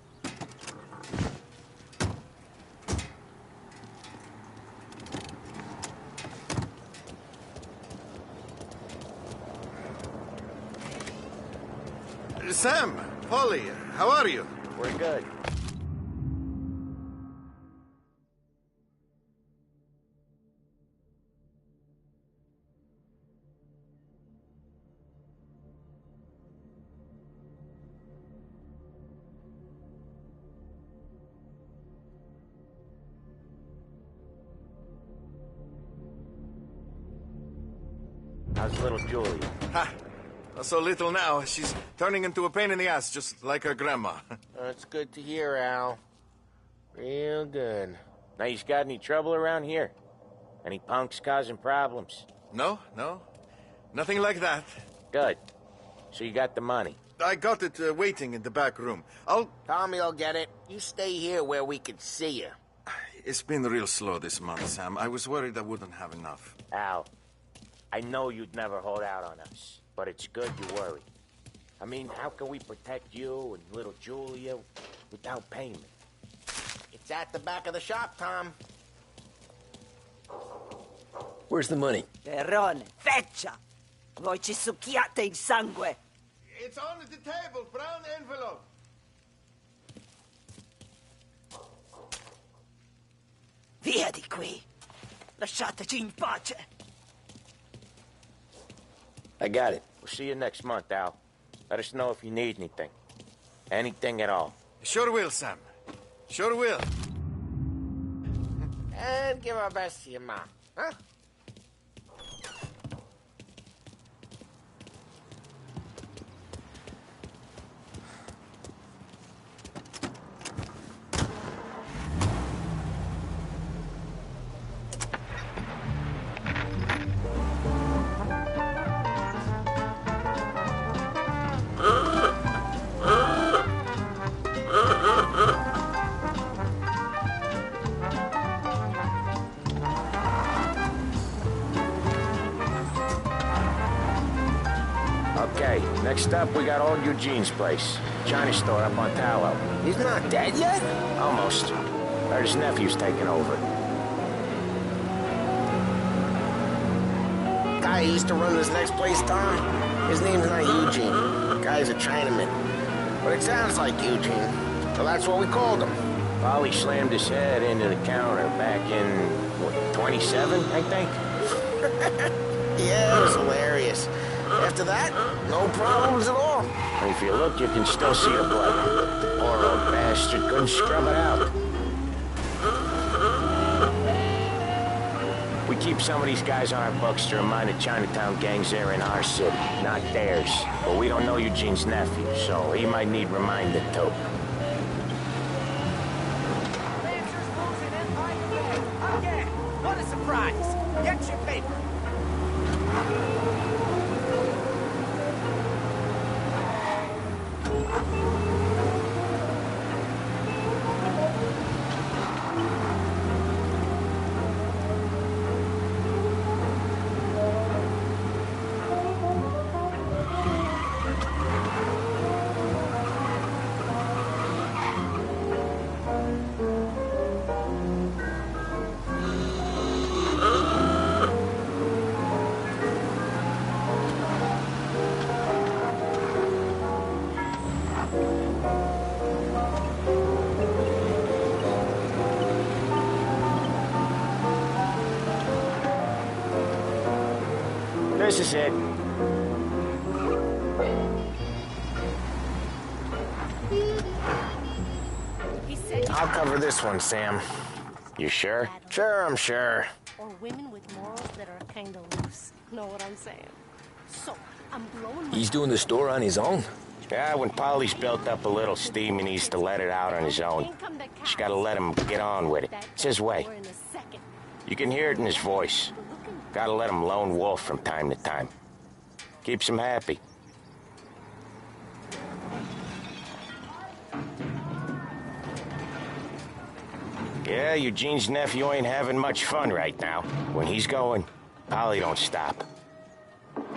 S17: Sam, Polly, how are you?
S16: We're good. How's little Julia?
S17: Ha! Not so little now. She's turning into a pain in the ass, just like her grandma.
S16: That's good to hear, Al. Real good. Now, you got any trouble around here? Any punks causing problems?
S17: No. Nothing like that.
S16: Good. So you got the money?
S17: I got it waiting in the back room.
S16: Tommy will get it. You stay here where we can see you.
S17: It's been real slow this month, Sam. I was worried I wouldn't have enough.
S16: Al, I know you'd never hold out on us, but it's good you worry. I mean, how can we protect you and little Julia without payment? It's at the back of the shop, Tom.
S2: Where's the money?
S18: Perrone, feccia! Voi ci succhiate il sangue!
S17: It's on the table, brown envelope.
S18: Via di qui! Lasciateci in pace!
S2: I got it.
S16: We'll see you next month, Al. Let us know if you need anything. Anything at all.
S17: Sure will, Sam. Sure will.
S16: And give our best to your mom, huh? Okay, next up we got old Eugene's place. China store up on Tallow.
S7: He's not dead yet?
S16: Almost. Heard his nephew's taking over.
S5: Guy who used to run this next place, Tom, his name's not Eugene. Guy's a Chinaman. But it sounds like Eugene. So that's what we called him.
S16: Polly slammed his head into the counter back in, what, 27, I think?
S5: Yeah, it was hilarious. After that, no problems at all.
S16: If you look, you can still see the blood. Poor old bastard couldn't scrub it out. We keep some of these guys on our books to remind the Chinatown gangs they're in our city, not theirs. But we don't know Eugene's nephew, so he might need reminded too.
S18: Again, what a surprise. Get your paper.
S16: This is it.
S5: I'll cover this one, Sam.
S16: You sure?
S5: Sure, I'm sure.
S19: Or women with morals that are kind of loose. Know what I'm saying? So, I'm blowing my...
S2: He's doing the store on his own?
S16: Yeah, when Polly's built up a little steam, he needs to let it out on his own. Just gotta let him get on with it. It's his way. You can hear it in his voice. Gotta let him lone wolf from time to time. Keeps him happy. Yeah, Eugene's nephew ain't having much fun right now. When he's going, Polly don't stop.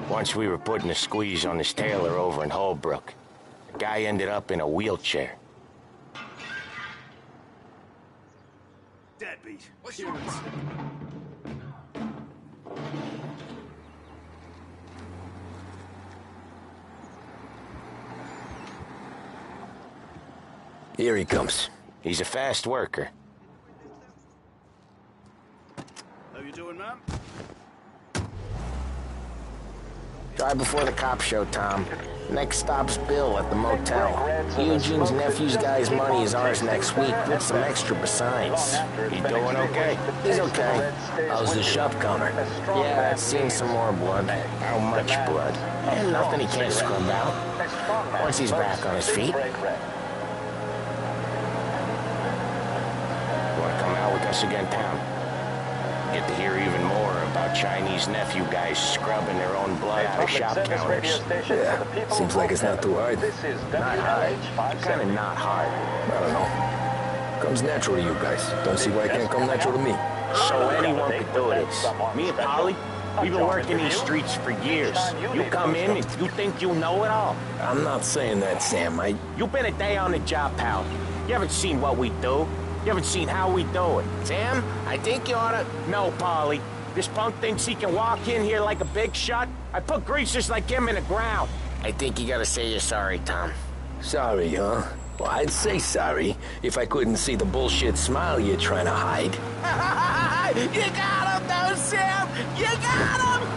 S16: Once we were putting a squeeze on this tailor over in Holbrook. The guy ended up in a wheelchair.
S15: Deadbeat.
S2: Here he comes.
S16: He's a fast worker.
S15: How you doing, ma'am?
S5: Drive before the cops show, Tom. Next stop's Bill at the motel. Eugene's nephew's guy's money is ours next week, with some extra besides.
S16: He doing okay?
S5: He's okay.
S2: How's the shop counter?
S5: Yeah, I've seen some more blood.
S16: How much blood?
S5: And nothing he can't scrub out. Once he's back on his feet.
S16: Wanna come out with us again, Tom? Get to hear even more about Chinese nephew guys scrubbing their own blood out of shop counters.
S2: Yeah, seems like it's not too hard.
S16: Not hard. Kinda not hard.
S2: I don't know. Comes natural to you guys. Don't see why it can't come natural to me.
S16: So anyone could do this. Me and Polly, we've been working these streets for years. You come in and you think you know it all.
S2: I'm not saying that, Sam.
S16: You've been a day on the job, pal. You haven't seen what we do. You haven't seen how we do it.
S5: Sam, I think you oughta...
S16: No, Polly. This punk thinks he can walk in here like a big shot. I put greasers like him in the ground.
S5: I think you gotta say you're sorry, Tom.
S2: Sorry, huh? Well, I'd say sorry if I couldn't see the bullshit smile you're trying to hide.
S16: You got him, though, Sam! You got him!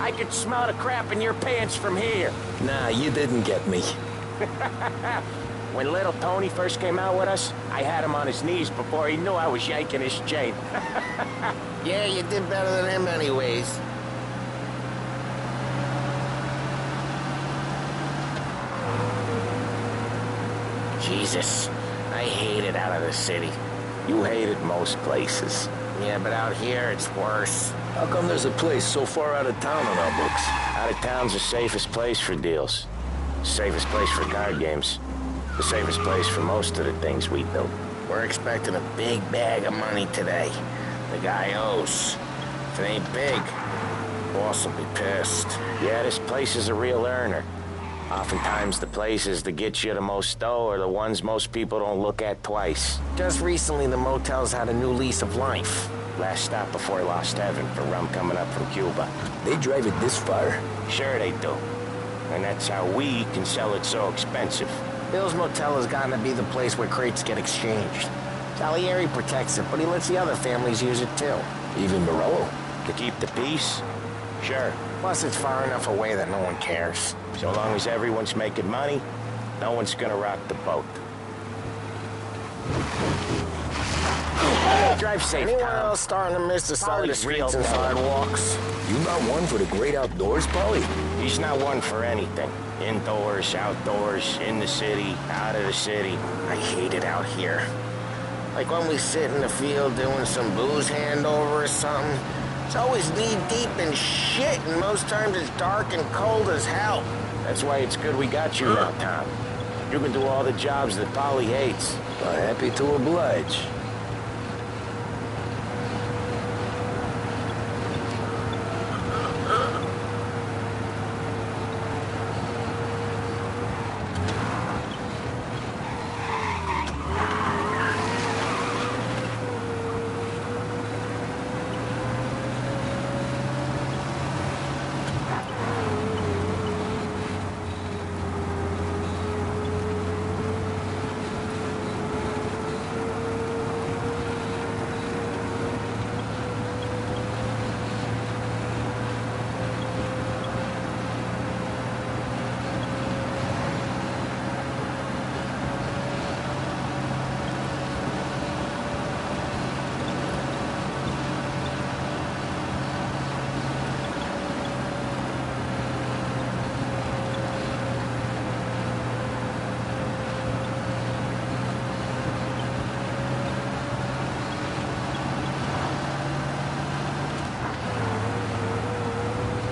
S16: I could smell the crap in your pants from here.
S2: Nah, you didn't get me.
S16: When little Tony first came out with us, I had him on his knees before he knew I was yanking his chain.
S6: Yeah, you did better than him anyways.
S16: Jesus, I hate it out of the city. You hate it most places.
S6: Yeah, but out here it's worse.
S2: How come there's a place so far out of town on our books?
S16: Out of town's the safest place for deals. Safest place for card games. The safest place for most of the things we do.
S6: We're expecting a big bag of money today. The guy owes. If it ain't big, boss will be pissed.
S16: Yeah, this place is a real earner. Oftentimes the places that get you the most dough are the ones most people don't look at twice.
S6: Just recently the motel's had a new lease of life.
S16: Last stop before Lost Heaven for rum coming up from Cuba.
S2: They drive it this far?
S16: Sure they do. And that's how we can sell it so expensive.
S6: Bill's Motel has gotten to be the place where crates get exchanged. Salieri protects it, but he lets the other families use it too.
S2: Even Morello?
S16: To keep the peace? Sure.
S6: Plus it's far enough away that no one cares.
S16: So long as everyone's making money, no one's gonna rock the boat. Drive safe,
S6: Anyone
S16: Tom.
S6: else starting to miss the sight of streets and sidewalks?
S2: You not one for the great outdoors, Paulie?
S16: He's not one for anything. Indoors, outdoors, in the city, out of the city.
S6: I hate it out here. Like when we sit in the field doing some booze handover or something. It's always knee-deep in shit, and most times it's dark and cold as hell.
S16: That's why it's good we got you now, Tom. You can do all the jobs that Polly hates.
S2: Happy to oblige.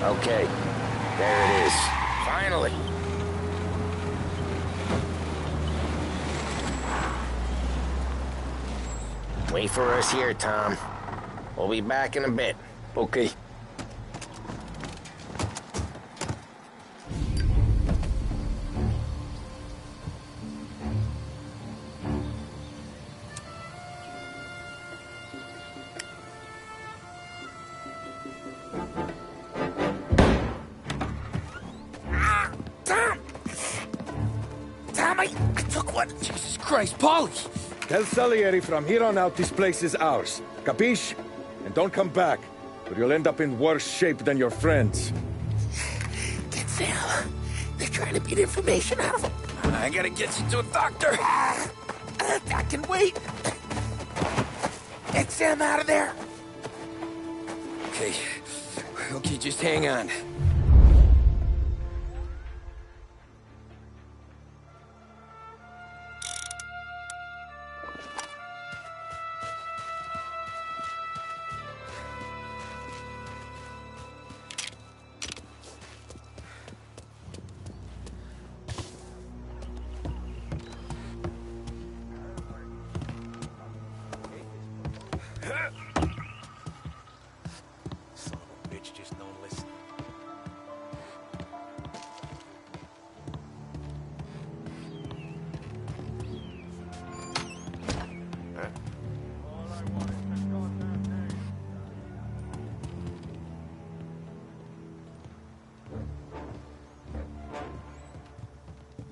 S16: Okay, there it is.
S6: Finally. Wait for us here, Tom. We'll be back in a bit.
S2: Okay.
S4: Jesus Christ, Polly! Tell Salieri from here on out this place is ours. Capiche? And don't come back, or you'll end up in worse shape than your friends.
S18: Get Sam. They're trying to beat information out of him.
S2: I gotta get you to a doctor.
S18: I can wait. Get Sam out of there.
S2: Okay. Okay, just hang on.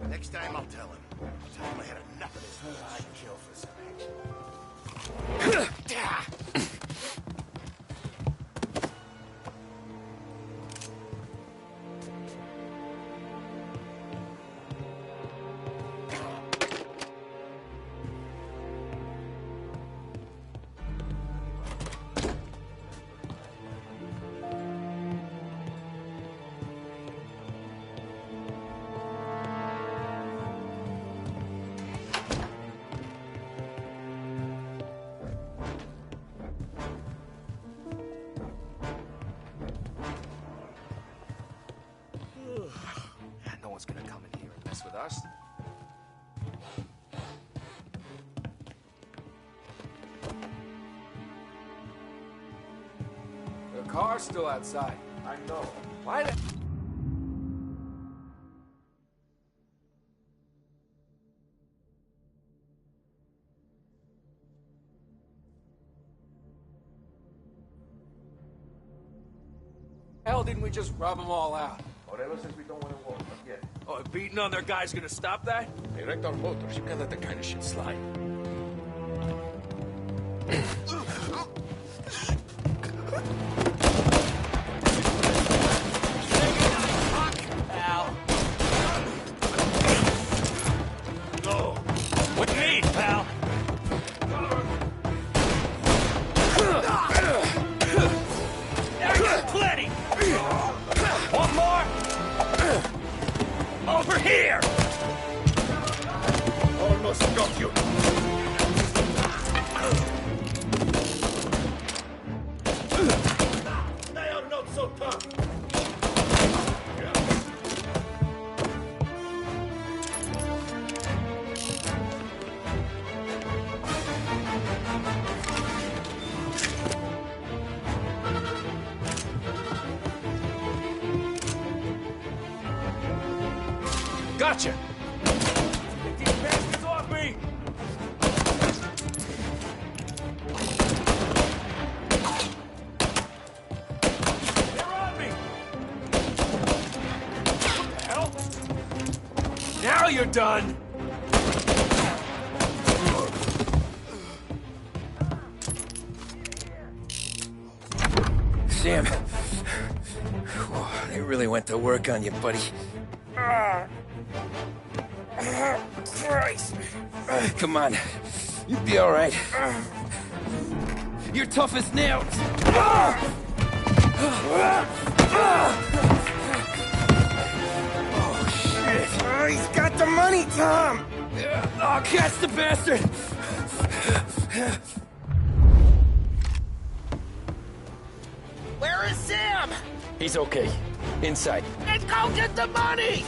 S5: Next time I'll tell him. Tell him I had enough of this. I'd kill for some action.
S9: car's still outside.
S17: I know.
S9: Why the... hell didn't we just rub them all out?
S17: Morelos says we don't want to walk, not yet.
S9: Oh, beating on their guys gonna stop that?
S17: They wrecked our motors. You can't let that kind of shit slide.
S9: Pal. Go. With me, pal. I got plenty. One more. Over here.
S17: Almost got you. They are not so tough.
S9: Gotcha. Get these bastards off me. They're on me. What the hell? Now you're done.
S2: Sam. They really went to work on you, buddy. Christ. Come on. You'll be all right. You're tough as nails. Oh, shit.
S5: Oh, he's got the money, Tom.
S2: Oh, catch the bastard.
S5: Where is Sam?
S2: He's okay. Inside.
S5: Then go get the money!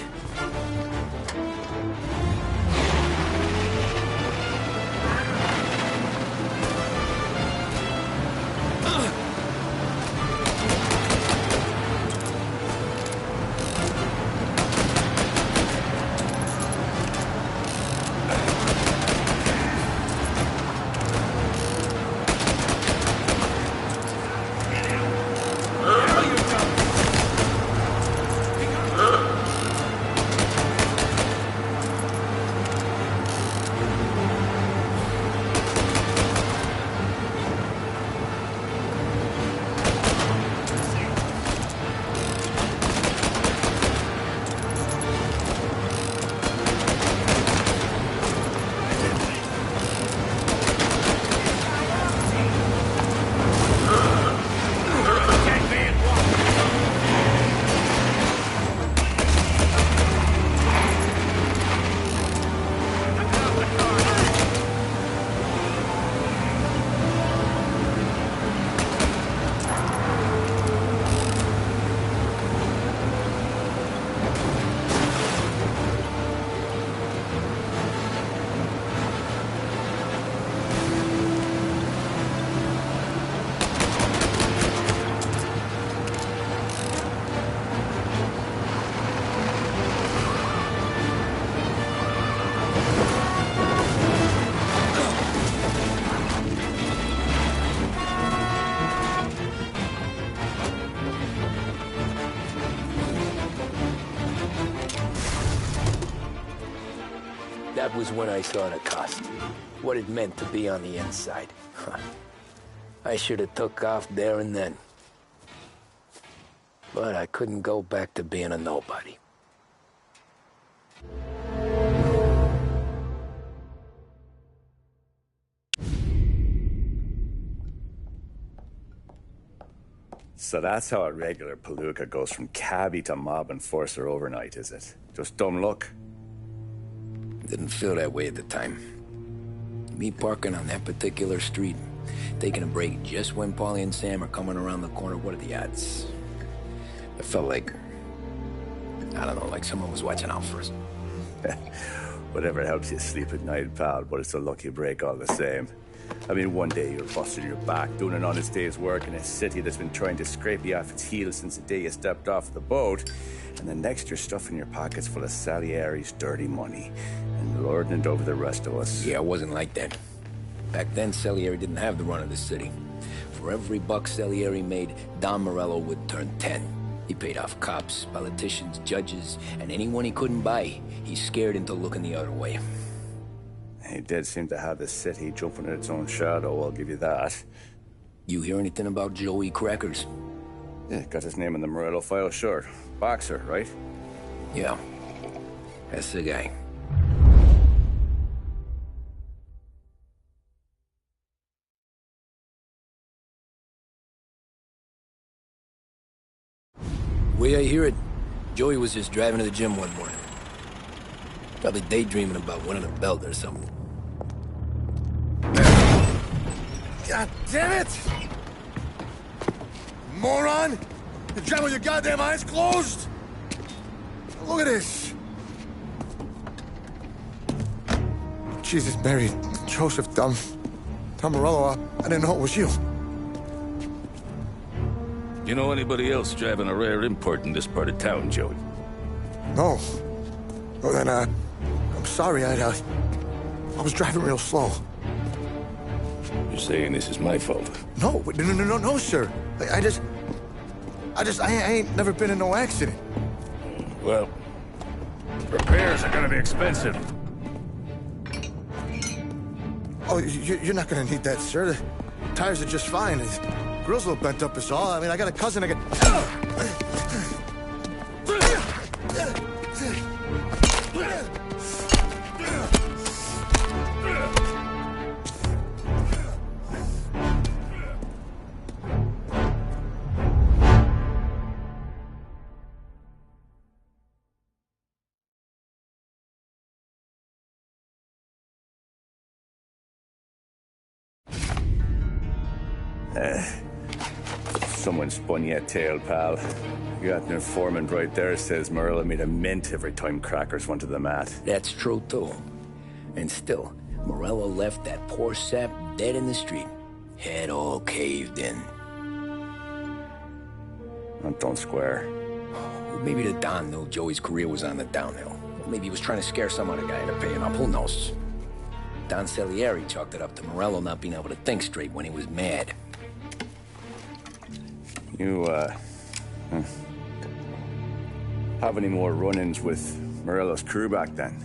S2: That was when I saw the cost. What it meant to be on the inside. I should have took off there and then. But I couldn't go back to being a nobody.
S1: So that's how a regular palooka goes from cabbie to mob enforcer overnight, is it? Just dumb luck?
S2: Didn't feel that way at the time. Me parking on that particular street, taking a break just when Paulie and Sam are coming around the corner, what are the odds? It felt like, I don't know, like someone was watching out for us.
S1: Whatever helps you sleep at night, pal, but it's a lucky break all the same. I mean, one day you're busting your back, doing an honest day's work in a city that's been trying to scrape you off its heels since the day you stepped off the boat. And then next you're stuffing your pockets full of Salieri's dirty money and lording it over the rest of us.
S2: Yeah, it wasn't like that. Back then, Salieri didn't have the run of the city. For every buck Salieri made, Don Morello would turn 10. He paid off cops, politicians, judges, and anyone he couldn't buy, he scared into looking the other way.
S1: He did seem to have the city jumping at its own shadow, I'll give you that.
S2: You hear anything about Joey Crackers?
S1: Yeah, got his name in the Morello file, sure. Boxer, right?
S2: Yeah, that's the guy. Way I hear it, Joey was just driving to the gym one morning. Probably daydreaming about winning a belt or something.
S4: God damn it! Moron! You driving with your goddamn eyes closed? Look at this! Jesus, Mary, Joseph, Tom Morello, I didn't know it was you.
S20: You know anybody else driving a rare import in this part of town, Joey?
S4: No. Well, then, I'm sorry, I was driving real slow.
S20: You're saying this is my fault?
S4: No, sir. I ain't never been in no accident.
S20: Well, repairs are gonna be expensive.
S4: Oh, you're not gonna need that, sir. The tires are just fine. The grill's a little bent up is all. I mean, I got a cousin I can...
S1: Someone spun you a tail, pal. You got an informant right there says Morello made a mint every time Crackers went to the mat.
S2: That's true, too. And still, Morello left that poor sap dead in the street. Head all caved in.
S1: Don't square.
S2: Well, maybe the Don knew Joey's career was on the downhill. Or maybe he was trying to scare some other guy into paying up. Who knows? Don Salieri chalked it up to Morello not being able to think straight when he was mad.
S1: You, have any more run-ins with Morello's crew back then?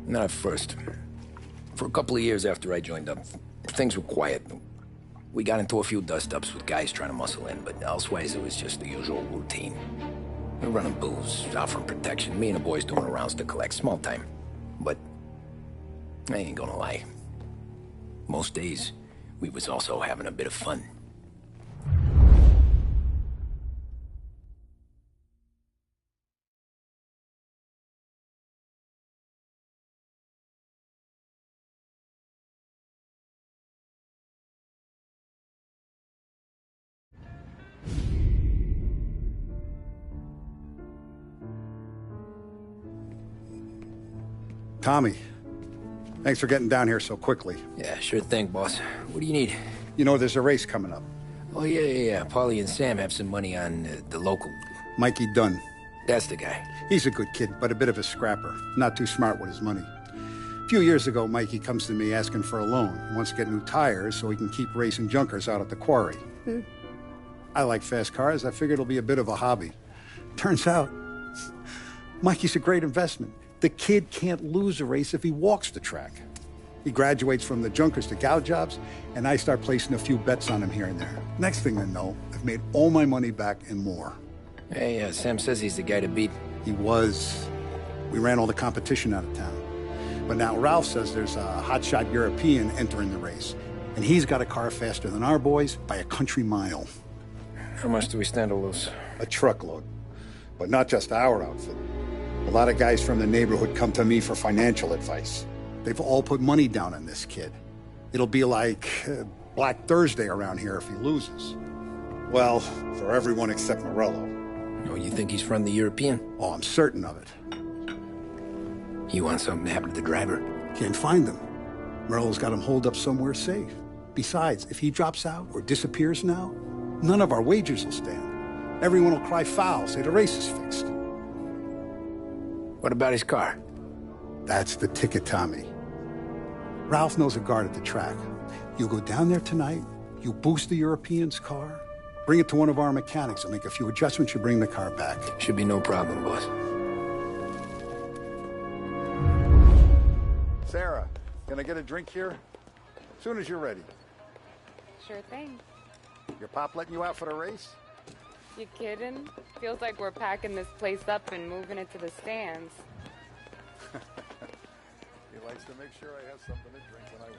S2: Not at first. For a couple of years after I joined up, things were quiet. We got into a few dust-ups with guys trying to muscle in, but elsewise it was just the usual routine. We're running booze, offering protection, me and the boys doing rounds to collect, small time. But I ain't gonna lie. Most days, we was also having a bit of fun.
S11: Tommy, thanks for getting down here so quickly.
S2: Yeah, sure thing, boss. What do you need?
S11: You know, there's a race coming up.
S2: Oh, yeah. Paulie and Sam have some money on the local.
S11: Mikey Dunn.
S2: That's the guy.
S11: He's a good kid, but a bit of a scrapper. Not too smart with his money. A few years ago, Mikey comes to me asking for a loan. He wants to get new tires so he can keep racing junkers out at the quarry. I like fast cars. I figured it'll be a bit of a hobby. Turns out, Mikey's a great investment. The kid can't lose a race if he walks the track. He graduates from the junkers to gal jobs, and I start placing a few bets on him here and there. Next thing I know, I've made all my money back and more.
S2: Hey, Sam says he's the guy to beat.
S11: He was. We ran all the competition out of town. But now Ralph says there's a hotshot European entering the race, and he's got a car faster than our boys by a country mile.
S2: How much do we stand to lose?
S11: A truckload. But not just our outfit. A lot of guys from the neighborhood come to me for financial advice. They've all put money down on this kid. It'll be like Black Thursday around here if he loses. Well, for everyone except Morello.
S2: Oh, you think he's from the European?
S11: Oh, I'm certain of it.
S2: You want something to happen to the driver?
S11: Can't find him. Morello's got him holed up somewhere safe. Besides, if he drops out or disappears now, none of our wagers will stand. Everyone will cry foul, say the race is fixed.
S2: What about his car?
S11: That's the ticket, Tommy. Ralph knows a guard at the track. You go down there tonight, you boost the European's car, bring it to one of our mechanics, and make a few adjustments, you bring the car back.
S2: Should be no problem, boss.
S11: Sarah, can I get a drink here? As soon as you're ready.
S21: Sure thing.
S11: Your pop letting you out for the race?
S21: You kidding? Feels like we're packing this place up and moving it to the stands.
S11: He likes to make sure I have something to drink when I win.